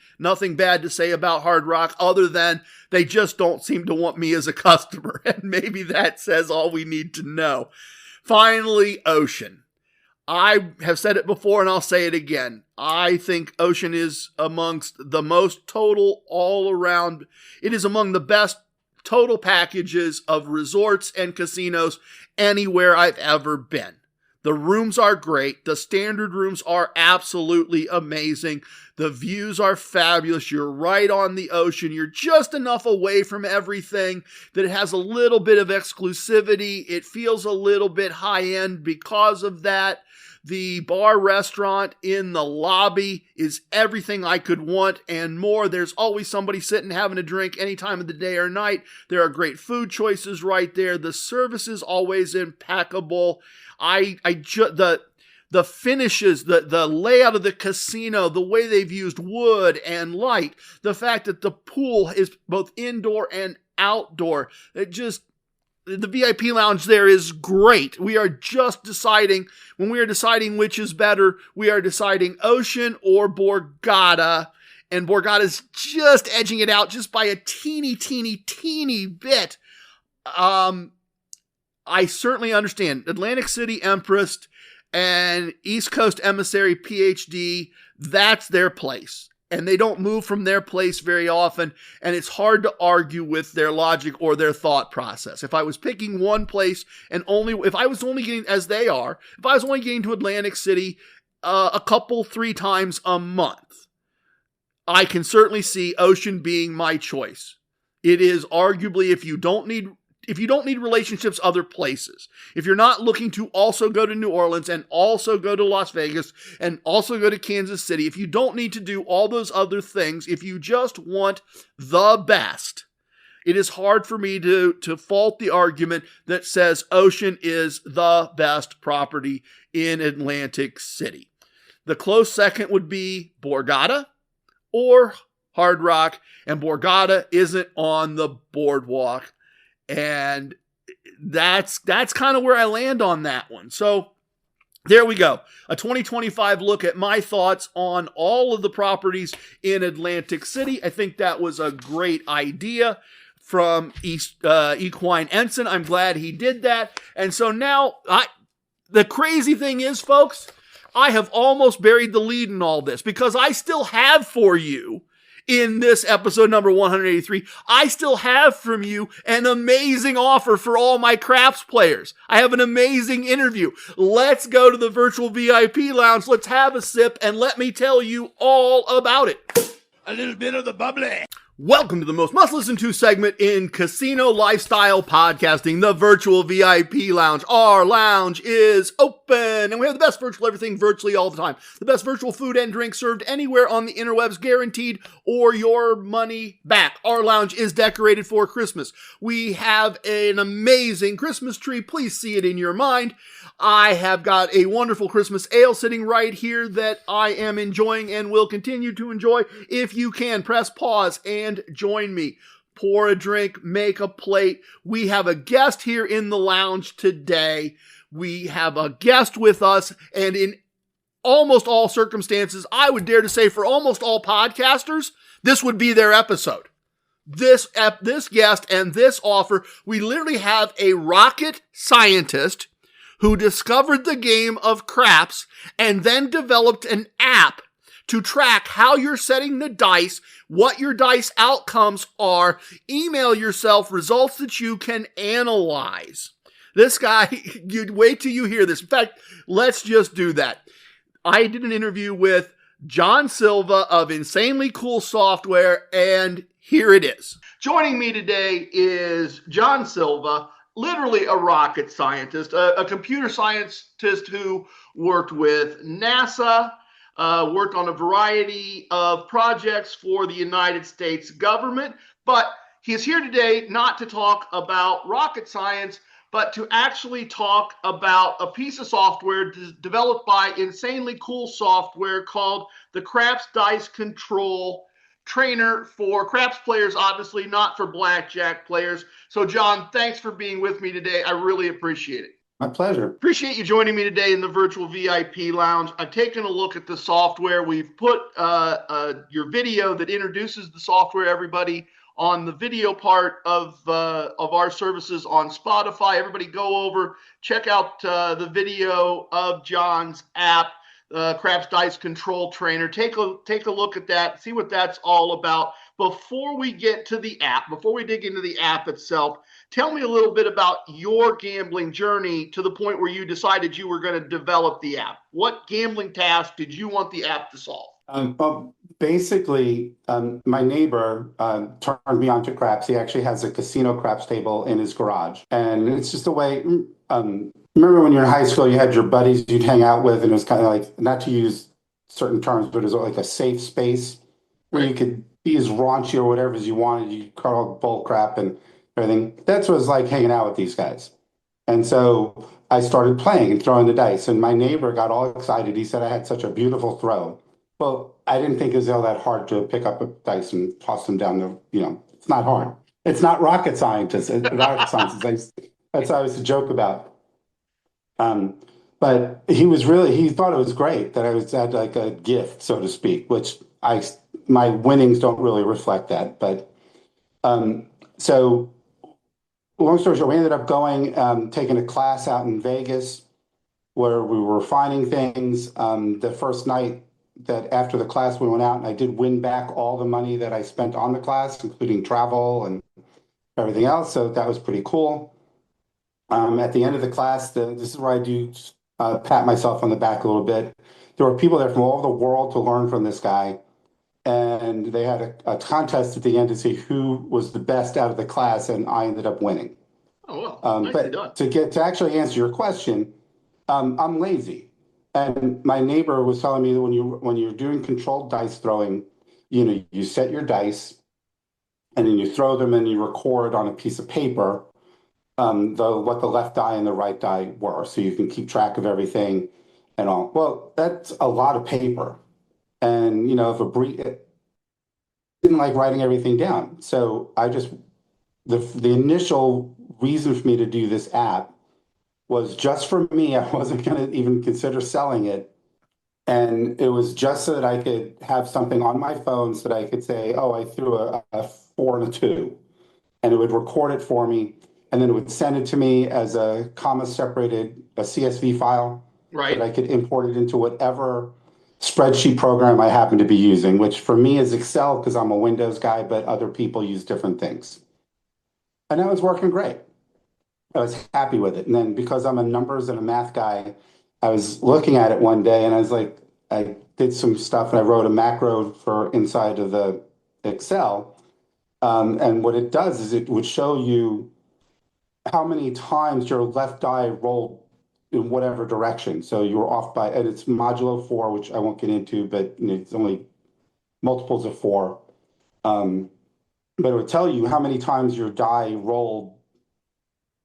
bad to say about Hard Rock other than they just don't seem to want me as a customer. And maybe that says all we need to know. Finally, Ocean. I have said it before and I'll say it again. I think Ocean is amongst the most total all around. It is among the best total packages of resorts and casinos anywhere I've ever been. The rooms are great. The standard rooms are absolutely amazing. The views are fabulous. You're right on the ocean. You're just enough away from everything that it has a little bit of exclusivity. It feels a little bit high-end because of that. The bar restaurant in the lobby is everything I could want and more. There's always somebody sitting having a drink any time of the day or night. There are great food choices right there. The service is always impeccable. The finishes, the layout of the casino, the way they've used wood and light, the fact that the pool is both indoor and outdoor, the VIP lounge there is great. We are just deciding, when we are deciding which is better, we are deciding Ocean or Borgata, and Borgata's just edging it out just by a teeny bit. I certainly understand. Atlantic City Empress and East Coast Emissary PhD, that's their place. And they don't move from their place very often, and it's hard to argue with their logic or their thought process. If I was picking one place if I was only getting to Atlantic City a couple, 3 times a month, I can certainly see Ocean being my choice. It is arguably, if you don't need relationships other places, if you're not looking to also go to New Orleans and also go to Las Vegas and also go to Kansas City, if you don't need to do all those other things, if you just want the best, it is hard for me to fault the argument that says Ocean is the best property in Atlantic City. The close second would be Borgata or Hard Rock, and Borgata isn't on the boardwalk. And that's kind of where I land on that one. So there we go. A 2025 look at my thoughts on all of the properties in Atlantic City. I think that was a great idea from Equine Ensign. I'm glad he did that. And so now, the crazy thing is, folks, I have almost buried the lead in all this, because I still have for you, in this episode number 183, I still have from you an amazing offer for all my craps players. I have an amazing interview. Let's go to the virtual VIP lounge. Let's have a sip and let me tell you all about it. A little bit of the bubbly. Welcome to the most must-listen to segment in casino lifestyle podcasting, the virtual VIP lounge. Our lounge is open, and we have the best virtual everything virtually all the time. The best virtual food and drink served anywhere on the interwebs, guaranteed, or your money back. Our lounge is decorated for Christmas. We have an amazing Christmas tree. Please see it in your mind. I have got a wonderful Christmas ale sitting right here that I am enjoying and will continue to enjoy. If you can, press pause and join me. Pour a drink, make a plate. We have a guest here in the lounge today. We have a guest with us, and in almost all circumstances, I would dare to say for almost all podcasters, this would be their episode. This guest and this offer, we literally have a rocket scientist who discovered the game of craps and then developed an app to track how you're setting the dice, what your dice outcomes are, email yourself results that you can analyze. This guy, you'd wait till you hear this. In fact, let's just do that. I did an interview with John Silva of Insanely Cool Software, and here it is. Joining me today is John Silva, literally a rocket scientist, a computer scientist who worked with NASA, worked on a variety of projects for the United States government. But he's here today not to talk about rocket science, but to actually talk about a piece of software developed by Insanely Cool Software called the Craps Dice Control Trainer for craps players, obviously not for blackjack players. So John, thanks for being with me today. I really appreciate it. My pleasure. Appreciate you joining me today in the virtual VIP lounge. I've taken a look at the software. We've put your video that introduces the software, everybody, on the video part of our services on Spotify. Everybody go over, check out the video of John's app. Craps Dice Control Trainer. Take a look at that, see what that's all about. Before we get to the app, before we dig into the app itself, tell me a little bit about your gambling journey to the point where you decided you were going to develop the app. What gambling task did you want the app to solve? Well, basically, my neighbor turned me on to craps. He actually has a casino craps table in his garage. And it's just a way, remember when you're in high school, you had your buddies you'd hang out with, and it was kind of like, not to use certain terms, but it was like a safe space where you could be as raunchy or whatever as you wanted. You call bull crap and everything. That's what it was like hanging out with these guys. And so I started playing and throwing the dice. And my neighbor got all excited. He said I had such a beautiful throw. Well, I didn't think it was all that hard to pick up a dice and toss them down the, it's not hard. It's not rocket science. Rocket science. That's what I used to joke about. But he thought it was great that I had like a gift, so to speak, which my winnings don't really reflect that. But so long story short, we ended up going, taking a class out in Vegas where we were refining things. The first night that after the class we went out, and I did win back all the money that I spent on the class, including travel and everything else. So that was pretty cool. At the end of the class, this is where I do pat myself on the back a little bit. There were people there from all over the world to learn from this guy. And they had a contest at the end to see who was the best out of the class, and I ended up winning. Oh, well, nicely done. To actually answer your question, I'm lazy. And my neighbor was telling me that when you're doing controlled dice throwing, you set your dice and then you throw them and you record on a piece of paper what the left die and the right die were, so you can keep track of everything and all. Well, that's a lot of paper. And, it didn't like writing everything down. So the initial reason for me to do this app was just for me. I wasn't going to even consider selling it. And it was just so that I could have something on my phone so that I could say, oh, I threw a 4 and a 2. And it would record it for me. And then it would send it to me as a comma-separated CSV file. Right. That I could import it into whatever spreadsheet program I happen to be using, which for me is Excel because I'm a Windows guy, but other people use different things. And that was working great. I was happy with it. And then because I'm a numbers and a math guy, I was looking at it one day and I was like, I did some stuff and I wrote a macro for inside of the Excel. And what it does is it would show you how many times your left die rolled in whatever direction. So you were off by, and it's modulo 4, which I won't get into, but it's only multiples of 4. But it would tell you how many times your die rolled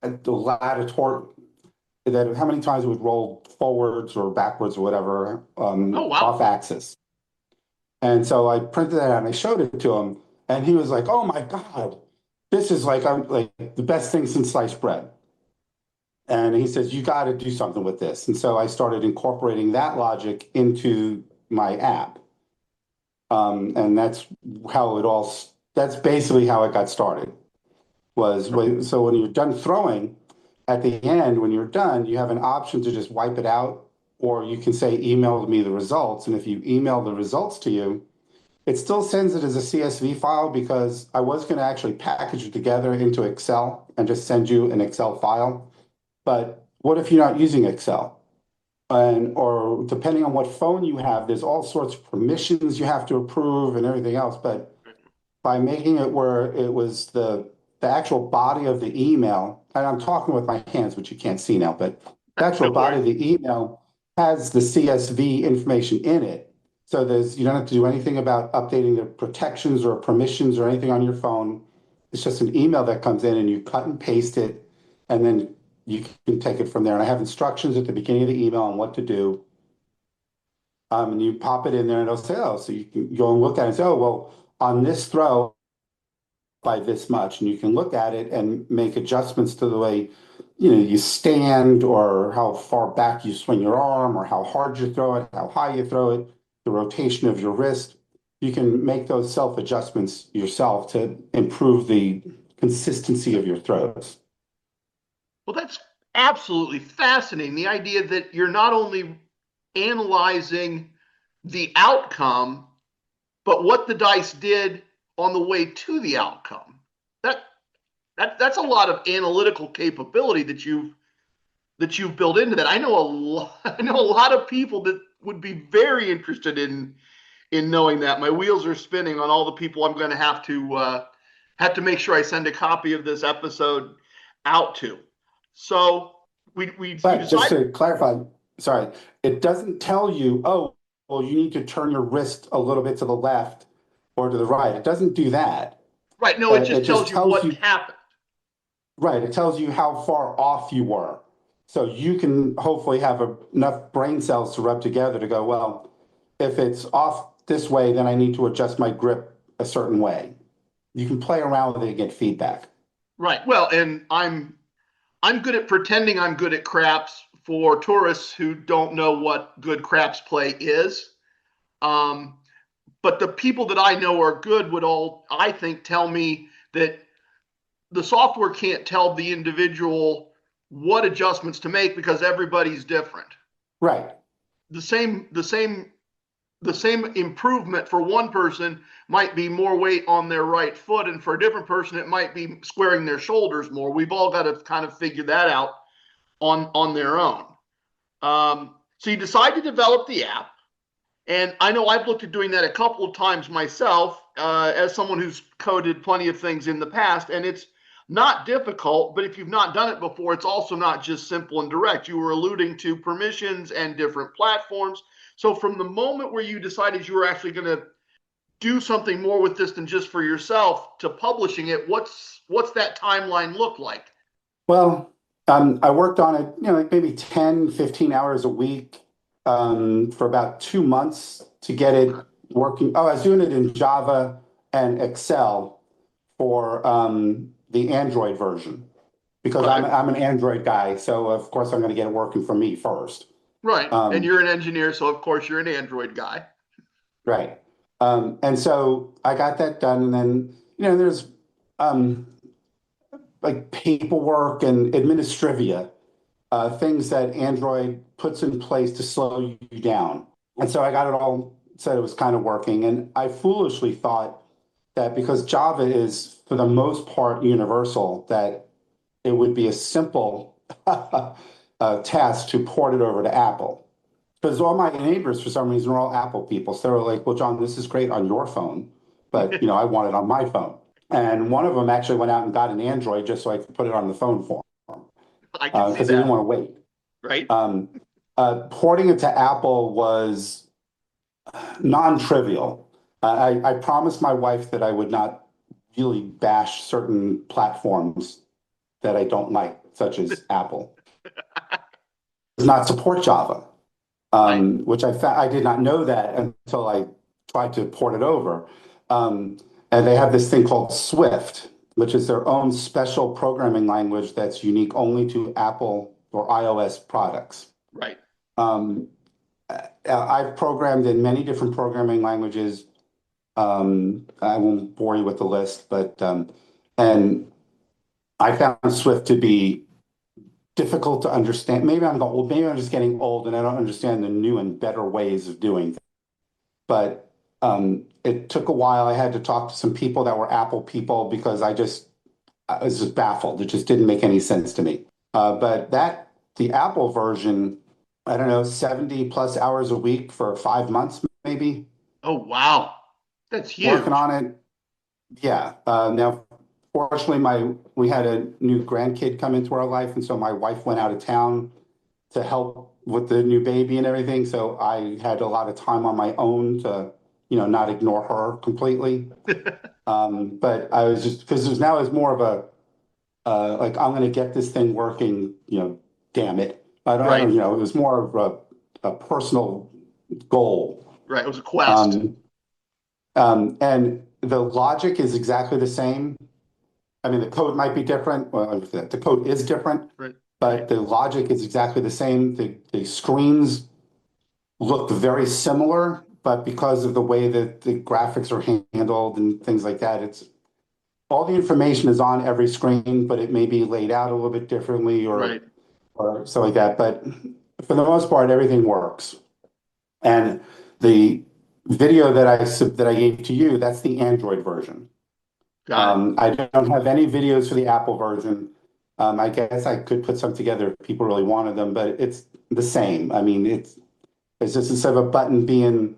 at the latitude, how many times it would roll forwards or backwards or whatever off axis. And so I printed that out and I showed it to him, and he was like, "Oh my God, this is like the best thing since sliced bread." And he says, "You got to do something with this." And so I started incorporating that logic into my app. And that's basically how it got started. So when you're done throwing, at the end, when you're done, you have an option to just wipe it out, or you can say, email me the results. And if you email the results to you, it still sends it as a CSV file, because I was going to actually package it together into Excel and just send you an Excel file. But what if you're not using Excel? Or depending on what phone you have, there's all sorts of permissions you have to approve and everything else. But by making it where it was the actual body of the email, and I'm talking with my hands, which you can't see now, but the actual body of the email has the CSV information in it. So you don't have to do anything about updating the protections or permissions or anything on your phone. It's just an email that comes in and you cut and paste it, and then you can take it from there. And I have instructions at the beginning of the email on what to do. And you pop it in there and it'll say, oh, so you can go and look at it and say, oh, well, on this throw by this much. And you can look at it and make adjustments to the way, you stand, or how far back you swing your arm, or how hard you throw it, how high you throw it, the rotation of your wrist. You can make those self-adjustments yourself to improve the consistency of your throws. Well, that's absolutely fascinating. The idea that you're not only analyzing the outcome, but what the dice did on the way to the outcome. That's a lot of analytical capability that you've built into that. I know a lot of people that would be very interested in knowing that. My wheels are spinning on all the people I'm going to have to make sure I send a copy of this episode out to. So But just to clarify, sorry, it doesn't tell you, oh, well, you need to turn your wrist a little bit to the left or to the right. It doesn't do that. Right. No, it just tells you what happened. Right. It tells you how far off you were. So you can hopefully have enough brain cells to rub together to go, well, if it's off this way, then I need to adjust my grip a certain way. You can play around with it and get feedback. Right. Well, and I'm good at pretending I'm good at craps for tourists who don't know what good craps play is. But the people that I know are good would all, I think, tell me that the software can't tell the individual what adjustments to make because everybody's different. Right. The same improvement for one person might be more weight on their right foot, and for a different person it might be squaring their shoulders more. We've all got to kind of figure that out on their own. So you decide to develop the app, and I know I've looked at doing that a couple of times myself, as someone who's coded plenty of things in the past, and it's not difficult, but if you've not done it before, it's also not just simple and direct. You were alluding to permissions and different platforms. So from the moment where you decided you were actually going to do something more with this than just for yourself to publishing it, what's that timeline look like? Well, I worked on it, like maybe 10, 15 hours a week for about 2 months to get it working. Oh, I was doing it in Java and Excel for the Android version because I'm an Android guy. So, of course, I'm going to get it working for me first. Right. And you're an engineer, so of course you're an Android guy. Right. And so I got that done. And then, there's like paperwork and administrivia, things that Android puts in place to slow you down. And so I got it all said it was kind of working. And I foolishly thought that because Java is, for the most part, universal, that it would be a simple task to port it over to Apple. Because all my neighbors, for some reason, are all Apple people. So they were like, well, John, this is great on your phone, but, I want it on my phone. And one of them actually went out and got an Android just so I could put it on the phone for him. I can see that. Because they didn't want to wait. Right. Porting it to Apple was non-trivial. I promised my wife that I would not really bash certain platforms that I don't like, such as Apple. Does not support Java, which I did not know that until I tried to port it over. And they have this thing called Swift, which is their own special programming language that's unique only to Apple or iOS products. Right. I've programmed in many different programming languages. I won't bore you with the list, but and I found Swift to be difficult to understand. Maybe I'm old. Maybe I'm just getting old, and I don't understand the new and better ways of doing things. But it took a while. I had to talk to some people that were Apple people because I was just baffled. It just didn't make any sense to me. But the Apple version, I don't know, 70 plus hours a week for 5 months, maybe. Oh, wow. That's huge. Working on it. Yeah. Now, fortunately, we had a new grandkid come into our life. And so my wife went out of town to help with the new baby and everything. So I had a lot of time on my own to, not ignore her completely. But I was just, because now it's more of a, like, I'm going to get this thing working, damn it. I don't, it was more of a personal goal. Right. It was a quest. And the logic is exactly the same. I mean, the code might be different. Well, the code is different, but the logic is exactly the same. The screens look very similar, but because of the way that the graphics are handled and things like that, all the information is on every screen, but it may be laid out a little bit differently or so like that. But for the most part, everything works. And the video that I gave to you, that's the Android version. Got it. I don't have any videos for the Apple version. I guess I could put some together if people really wanted them, but it's the same. I mean, it's just instead of a button being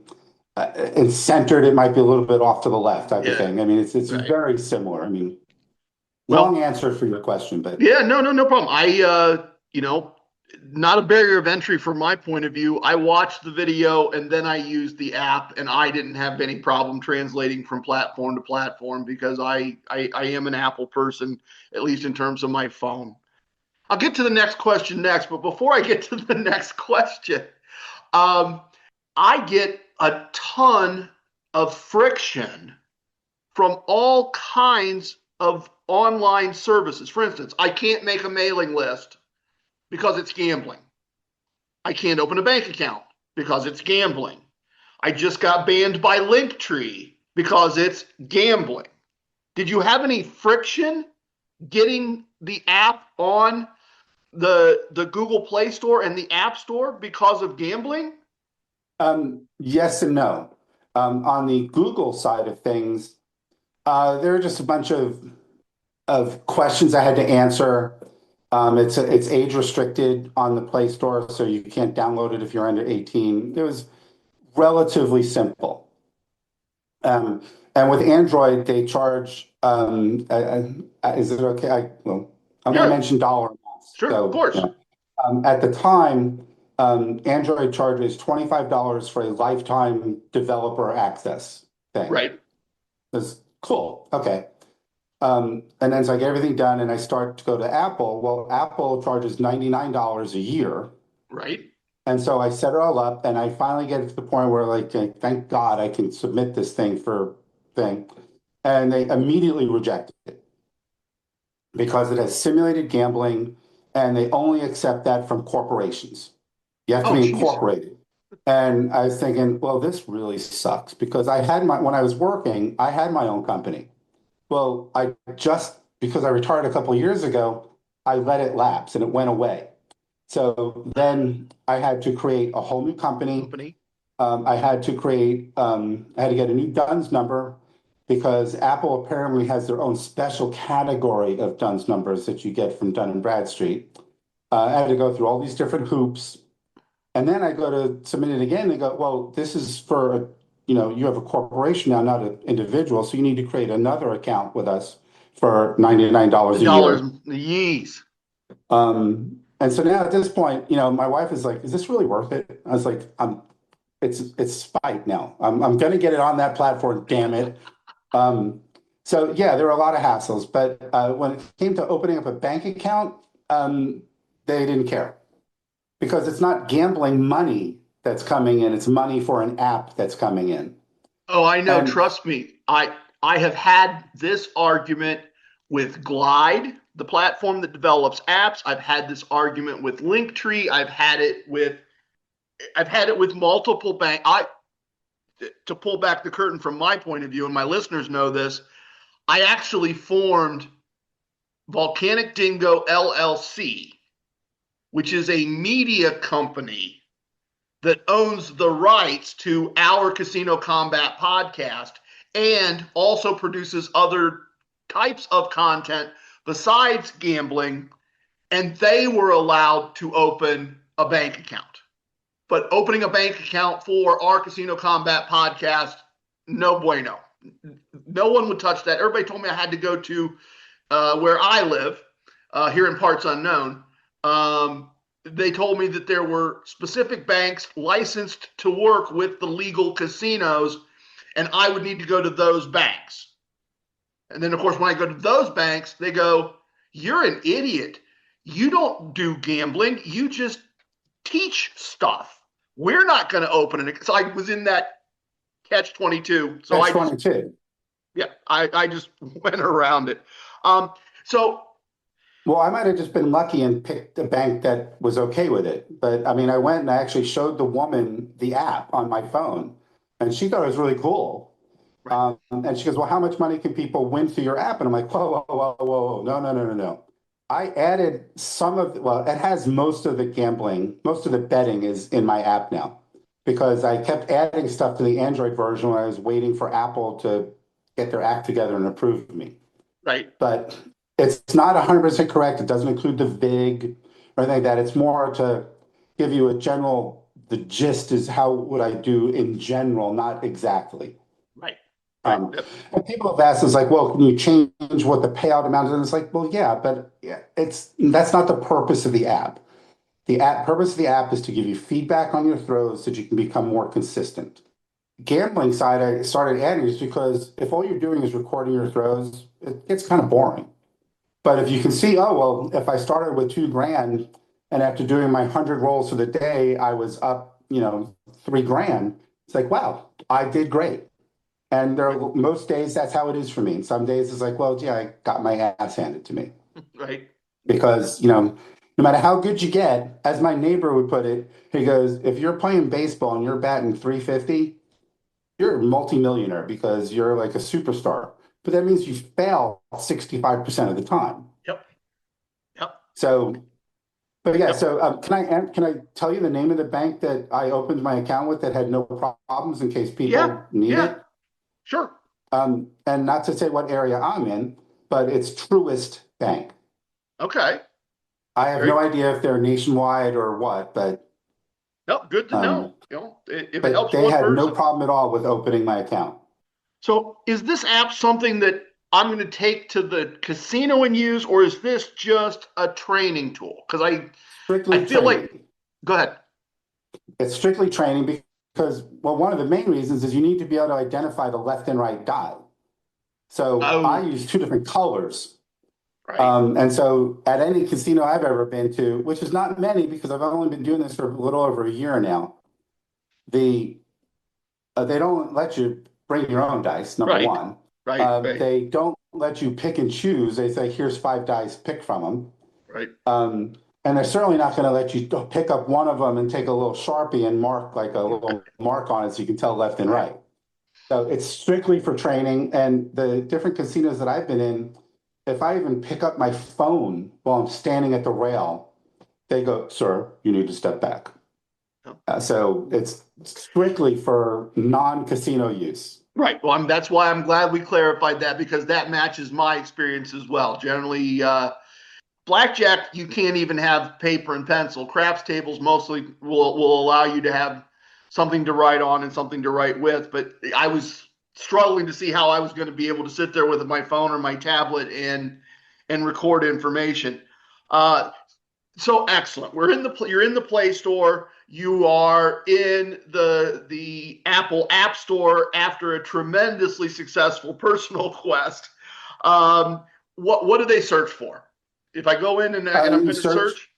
centered, it might be a little bit off to the left type of thing. I mean, it's Right. very similar. I mean, Well- long answer for your question, but Yeah, no problem. Not a barrier of entry from my point of view. I watched the video and then I used the app, and I didn't have any problem translating from platform to platform because I am an Apple person, at least in terms of my phone. I'll get to the next question next, but before I get to the next question, I get a ton of friction from all kinds of online services. For instance, I can't make a mailing list because it's gambling. I can't open a bank account because it's gambling. I just got banned by Linktree because it's gambling. Did you have any friction getting the app on the Google Play Store and the App Store because of gambling? yes and no. On the Google side of things, there are just a bunch of questions I had to answer. It's age restricted on the Play Store, so you can't download it if you're under 18. It was relatively simple. And with Android, they charge. Is it okay? I'm going to mention dollar amounts. Sure, of course. At the time, Android charges $25 for a lifetime developer access thing. Right. That's cool. Okay. And then so I get everything done and I start to go to Apple. Well, Apple charges $99 a year. Right. And so I set it all up and I finally get to the point where like, thank God I can submit this thing. And they immediately reject it because it has simulated gambling and they only accept that from corporations. You have to be incorporated. And I was thinking, well, this really sucks because when I was working, I had my own company. Well, because I retired a couple of years ago, I let it lapse and it went away. So then I had to create a whole new company. I had to get a new DUNS number because Apple apparently has their own special category of DUNS numbers that you get from Dun & Bradstreet. I had to go through all these different hoops. And then I go to submit it again. They go, well, this is for you have a corporation now, not an individual, so you need to create another account with us for $99 a year. Yeez. And so now at this point, my wife is like, "Is this really worth it?" I was like, "It's spite now. I'm going to get it on that platform. Damn it." So yeah, there were a lot of hassles, but when it came to opening up a bank account, they didn't care because it's not gambling money that's coming in. It's money for an app that's coming in. Oh, I know. Trust me. I have had this argument with Glide, the platform that develops apps. I've had this argument with Linktree. I've had it with multiple to pull back the curtain from my point of view, and my listeners know this, I actually formed Volcanic Dingo LLC, which is a media company that owns the rights to our Casino Combat podcast and also produces other types of content besides gambling. And they were allowed to open a bank account. But opening a bank account for our Casino Combat podcast, no bueno. No one would touch that. Everybody told me I had to go to where I live, here in parts unknown. They told me that there were specific banks licensed to work with the legal casinos, and I would need to go to those banks. And then, of course, when I go to those banks, they go, "You're an idiot. You don't do gambling. You just teach stuff. We're not going to open it." So I was in that catch-22. So Catch-22. I just went around it. Well, I might have just been lucky and picked a bank that was okay with it. But I mean, I went and I actually showed the woman the app on my phone, and she thought it was really cool. Right. And she goes, "Well, how much money can people win through your app?" And I'm like, whoa, no. I added it has most of the gambling, most of the betting is in my app now because I kept adding stuff to the Android version when I was waiting for Apple to get their act together and approve me. Right. But it's not 100% correct. It doesn't include the VIG or anything like that. It's more to give you a general, the gist is how would I do in general, not exactly. Right. And people have asked us like, well, can you change what the payout amount is? And it's like, well, yeah, but that's not the purpose of the app. The purpose of the app is to give you feedback on your throws so that you can become more consistent. Gambling side, I started adding is because if all you're doing is recording your throws, it's kind of boring. But if you can see, oh, well, if I started with $2,000 and after doing my 100 rolls for the day, I was up, $3,000, it's like, wow, I did great. And most days that's how it is for me. And some days it's like, well, yeah, I got my ass handed to me. Right. Because, no matter how good you get, as my neighbor would put it, he goes, if you're playing baseball and you're batting 350, you're a multimillionaire because you're like a superstar. But that means you fail 65% of the time. Yep. So, but yeah, so can I tell you the name of the bank that I opened my account with that had no problems in case people need it? Sure. And not to say what area I'm in, but it's Truist Bank. Okay. I have no idea if they're nationwide or what, but no, good to know. If it helps they one had person. no problem at all with opening my account. So is this app something that I'm going to take to the casino and use, or is this just a training tool? Because I feel like, go ahead. It's strictly training because, well, one of the main reasons is you need to be able to identify the left and right die. So I use two different colors. Right. And so at any casino I've ever been to, which is not many because I've only been doing this for a little over a year now, they don't let you bring your own dice, number one. Right. They don't let you pick and choose. They say, here's 5 dice, pick from them. Right. And they're certainly not going to let you pick up one of them and take a little Sharpie and mark like a little mark on it so you can tell left and right. So it's strictly for training. And the different casinos that I've been in, if I even pick up my phone while I'm standing at the rail, they go, sir, you need to step back. So it's strictly for non-casino use. Right. Well, that's why I'm glad we clarified that, because that matches my experience as well. Generally, blackjack, you can't even have paper and pencil. Craps tables mostly will allow you to have something to write on and something to write with. But I was struggling to see how I was going to be able to sit there with my phone or my tablet and record information. So excellent. You're in the Play Store. You are in the Apple App Store after a tremendously successful personal quest. What do they search for? If I go in and I'm going to search?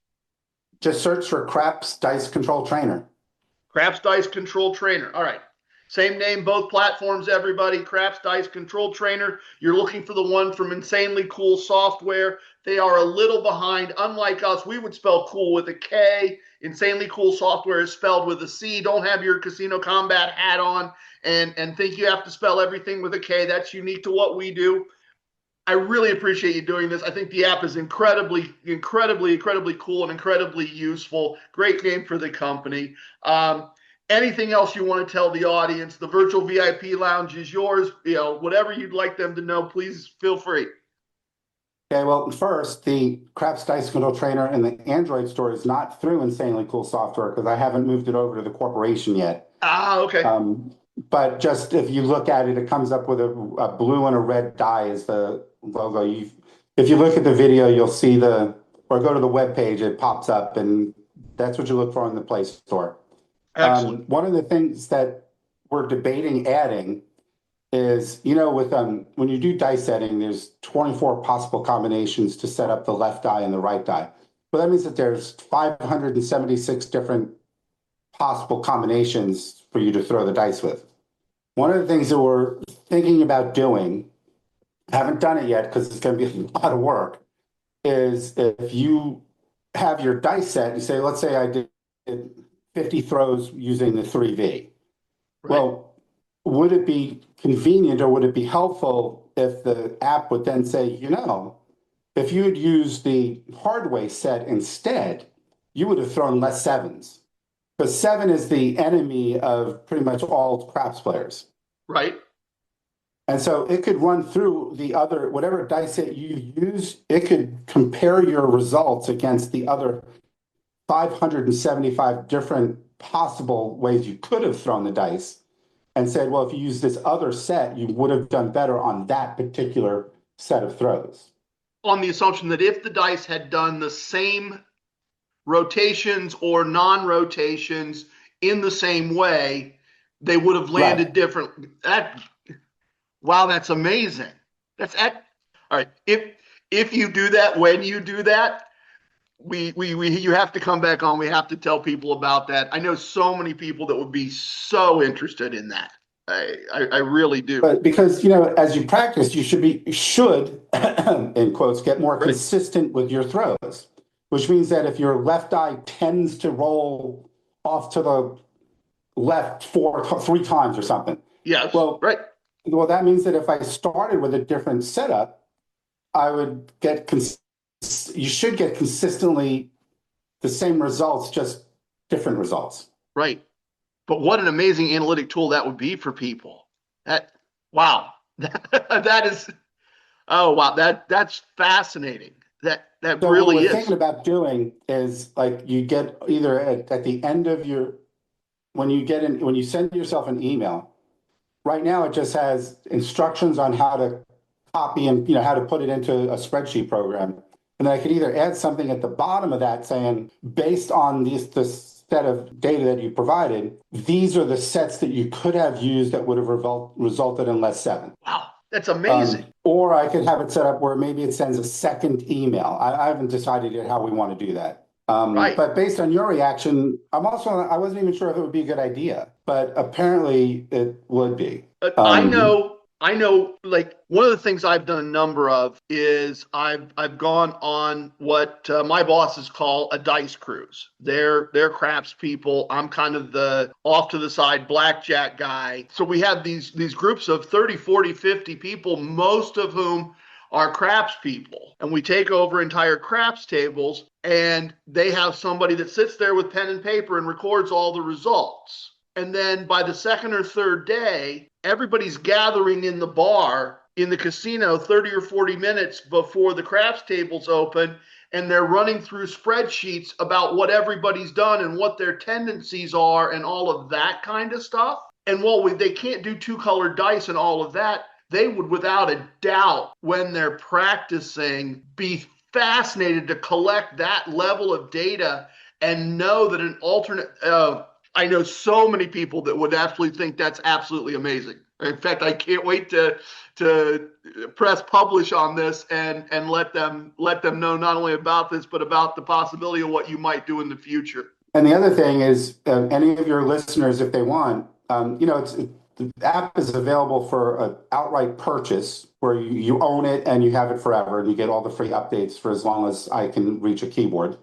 Just search for Craps Dice Control Trainer. Craps Dice Control Trainer. All right. Same name, both platforms, everybody. Craps Dice Control Trainer. You're looking for the one from Insanely Cool Software. They are a little behind. Unlike us, we would spell cool with a K. Insanely Cool Software is spelled with a C. Don't have your Casino Combat hat on and think you have to spell everything with a K. That's unique to what we do. I really appreciate you doing this. I think the app is incredibly cool and incredibly useful. Great name for the company. Anything else you want to tell the audience? The virtual VIP lounge is yours. Whatever you'd like them to know, please feel free. Okay, well, first, the Craps Dice Control Trainer in the Android store is not through Insanely Cool Software because I haven't moved it over to the corporation yet. Okay. But just if you look at it, it comes up with a blue and a red die as the logo. If you look at the video, you'll see or go to the webpage, it pops up, and that's what you look for in the Play Store. Excellent. One of the things that we're debating adding is, with when you do dice setting, there's 24 possible combinations to set up the left die and the right die. Well, that means that there's 576 different possible combinations for you to throw the dice with. One of the things that we're thinking about doing, haven't done it yet because it's going to be a lot of work, is if you have your dice set, you say, let's say I did 50 throws using the 3V. Right. Well, would it be convenient or would it be helpful if the app would then say, if you had used the hard way set instead, you would have thrown less sevens. Because 7 is the enemy of pretty much all craps players. Right. And so it could run through the other, whatever dice that you use, it could compare your results against the other 575 different possible ways you could have thrown the dice and said, well, if you use this other set, you would have done better on that particular set of throws. On the assumption that if the dice had done the same rotations or non-rotations in the same way, they would have landed different. Wow, that's amazing. All right. If you do that, when you do that, you have to come back on. We have to tell people about that. I know so many people that would be so interested in that. I really do. But because, as you practice, you should in quotes, get more consistent with your throws, which means that if your left eye tends to roll off to the left 3 times or something. Yes. Well, that means that if I started with a different setup, I would you should get consistently the same results, just different results. Right. But what an amazing analytic tool that would be for people. Wow. That's fascinating. That So really what we're is. thinking about doing is like you get either at the end of when you send yourself an email, right now it just has instructions on how to copy and how to put it into a spreadsheet program. And then I could either add something at the bottom of that saying, based on this set of data that you provided, these are the sets that you could have used that would have resulted in less 7. Wow, that's amazing. Or I could have it set up where maybe it sends a second email. I haven't decided yet how we want to do that. But based on your reaction, I wasn't even sure if it would be a good idea, but apparently it would be. I know, like one of the things I've done a number of is I've gone on what my bosses call a dice cruise. They're craps people. I'm kind of the off to the side blackjack guy. So we have these groups of 30, 40, 50 people, most of whom are craps people. And we take over entire craps tables and they have somebody that sits there with pen and paper and records all the results. And then by the second or third day, everybody's gathering in the bar in the casino 30 or 40 minutes before the craps tables open, and they're running through spreadsheets about what everybody's done and what their tendencies are and all of that kind of stuff. And while they can't do 2-colored dice and all of that, they would without a doubt, when they're practicing, be fascinated to collect that level of data and know that an alternate I know so many people that would absolutely think that's absolutely amazing. In fact, I can't wait to press publish on this and let them know not only about this, but about the possibility of what you might do in the future. And the other thing is, any of your listeners, if they want, the app is available for an outright purchase where you own it and you have it forever and you get all the free updates for as long as I can reach a keyboard.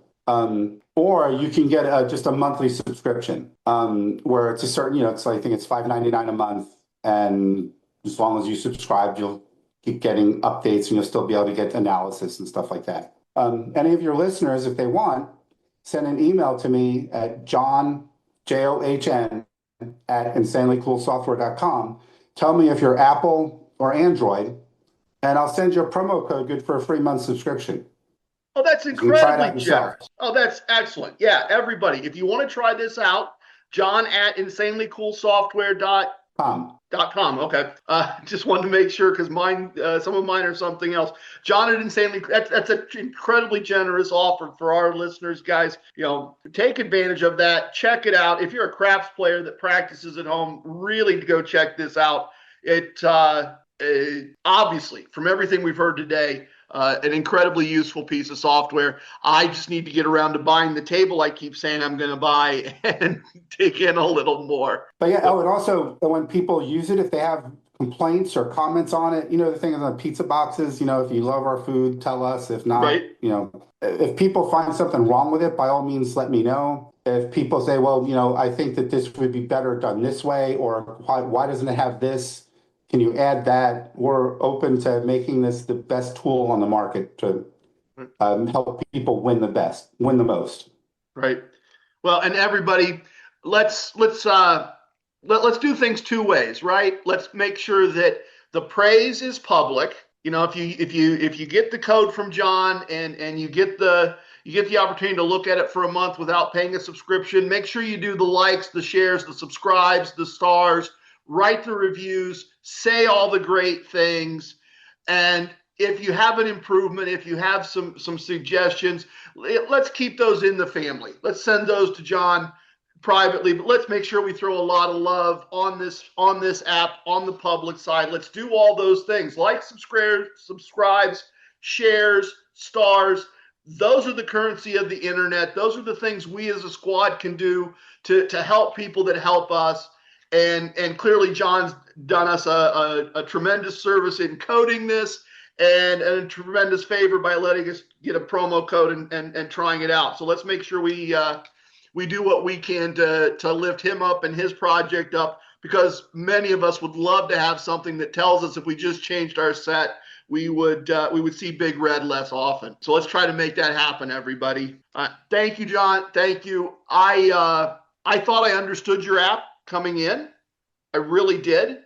Or you can get just a monthly subscription where it's a certain, I think it's $5.99 a month. And as long as you subscribe, you'll keep getting updates and you'll still be able to get analysis and stuff like that. Any of your listeners, if they want, send an email to me at John, John, at insanelycoolsoftware.com. Tell me if you're Apple or Android, and I'll send you a promo code good for a free month subscription. Oh, that's incredibly generous. Oh, that's excellent. Yeah, everybody, if you want to try this out, John at insanelycoolsoftware.com. Okay. Just wanted to make sure because mine, some of mine are something else. John at Insanely, that's an incredibly generous offer for our listeners, guys. Take advantage of that. Check it out. If you're a craps player that practices at home, really go check this out. It obviously, from everything we've heard today, an incredibly useful piece of software. I just need to get around to buying the table I keep saying I'm going to buy and dig in a little more. But yeah, and also when people use it, if they have complaints or comments on it, the thing on the pizza boxes, if you love our food, tell us. If not, if people find something wrong with it, by all means, let me know. If people say, well, I think that this would be better done this way, or why doesn't it have this? Can you add that? We're open to making this the best tool on the market to help people win the most. Right. Well, and everybody, let's do things two ways, right? Let's make sure that the praise is public. You know, if you get the code from John and you get the opportunity to look at it for a month without paying a subscription, make sure you do the likes, the shares, the subscribes, the stars, write the reviews, say all the great things. And if you have an improvement, if you have some suggestions, let's keep those in the family. Let's send those to John privately, but let's make sure we throw a lot of love on this app, on the public side. Let's do all those things, like subscribes, shares, stars. Those are the currency of the internet. Those are the things we as a squad can do to help people that help us. And clearly John's done us a tremendous service in coding this and a tremendous favor by letting us get a promo code and trying it out. So let's make sure we do what we can to lift him up and his project up, because many of us would love to have something that tells us if we just changed our set, we would see Big Red less often. So let's try to make that happen, everybody. Thank you, John. Thank you. I thought I understood your app coming in. I really did.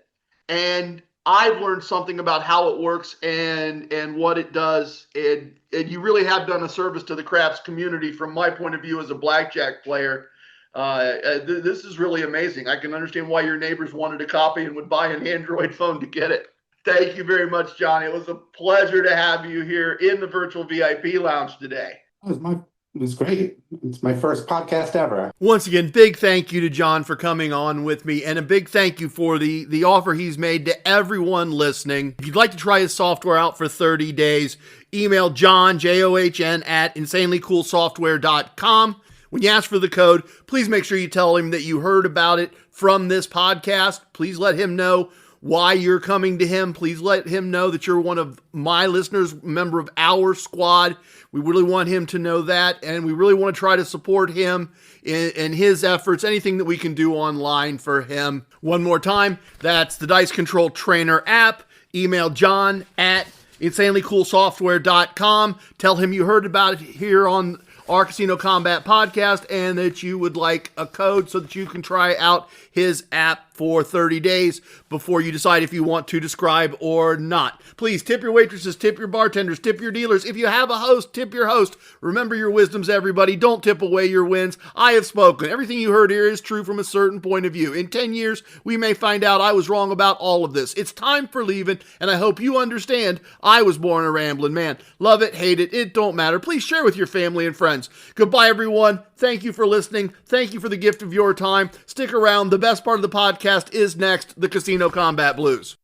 And I've learned something about how it works and what it does. And you really have done a service to the craps community from my point of view as a blackjack player. This is really amazing. I can understand why your neighbors wanted a copy and would buy an Android phone to get it. Thank you very much, John. It was a pleasure to have you here in the virtual VIP lounge today. It was great. It's my first podcast ever. Once again, big thank you to John for coming on with me, and a big thank you for the offer he's made to everyone listening. If you'd like to try his software out for 30 days, email John, John, at insanelycoolsoftware.com. When you ask for the code, please make sure you tell him that you heard about it from this podcast. Please let him know why you're coming to him. Please let him know that you're one of my listeners, member of our squad. We really want him to know that, and we really want to try to support him in his efforts, anything that we can do online for him. One more time, that's the Dice Control Trainer app. Email John at insanelycoolsoftware.com. Tell him you heard about it here on our Casino Combat podcast and that you would like a code so that you can try out his app for 30 days before you decide if you want to subscribe or not. Please tip your waitresses, tip your bartenders, tip your dealers. If you have a host, tip your host. Remember your wisdoms, everybody. Don't tip away your wins. I have spoken. Everything you heard here is true from a certain point of view. In 10 years, we may find out I was wrong about all of this. It's time for leaving, and I hope you understand I was born a rambling man. Love it, hate it, it don't matter. Please share with your family and friends. Goodbye, everyone. Thank you for listening. Thank you for the gift of your time. Stick around. The best part of the podcast is next, the Casino Combat Blues.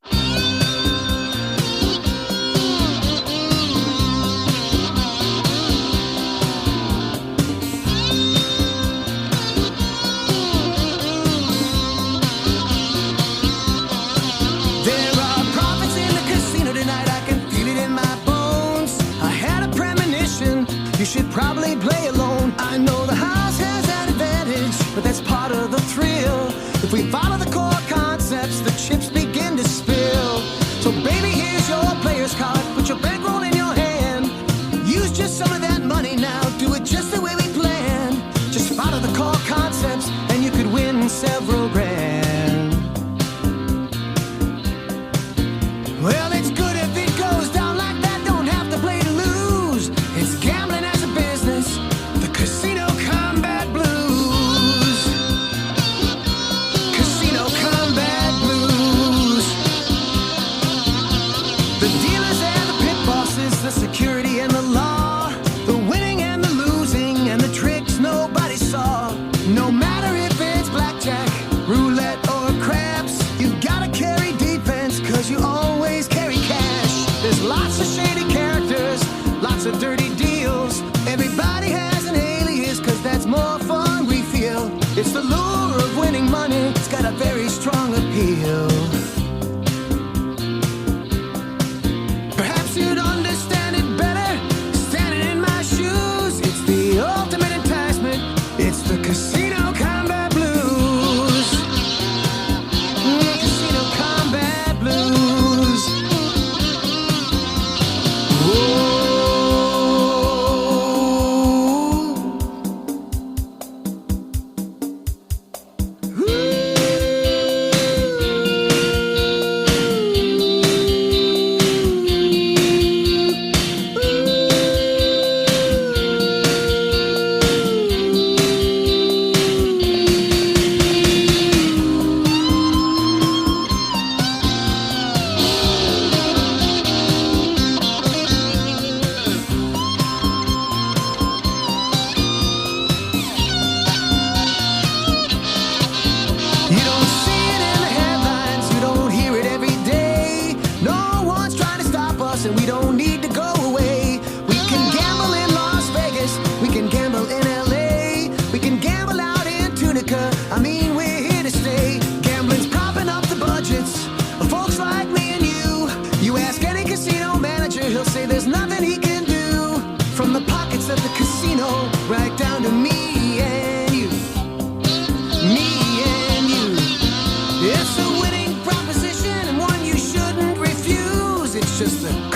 You should probably play alone. I know the house has that advantage, but that's part of the thrill. If we follow the core concepts, the chips begin to spill. So baby, here's your player's card. Put your bankroll in your hand. Use just some of that money now. Do it just the way we planned. Just follow the core concepts and you could win several grand. Well, it's good if it goes down like that. Don't have to play to lose. It's gambling as a business. The Casino Combat Blues. Casino Combat Blues. The dealers and the pit bosses, the security and the law, the winning and the losing and the tricks nobody saw. No matter if it's blackjack, roulette or craps, you gotta carry defense cause you always carry cash. There's lots of shady characters, lots of dirty deals. Everybody has an alias cause that's more fun we feel. It's the lure of winning money, it's got a very strong appeal. Perhaps you'd understand it better standing in my shoes. It's the ultimate enticement. It's the Casino Combat Blues. Casino Combat Blues. Whoa. just a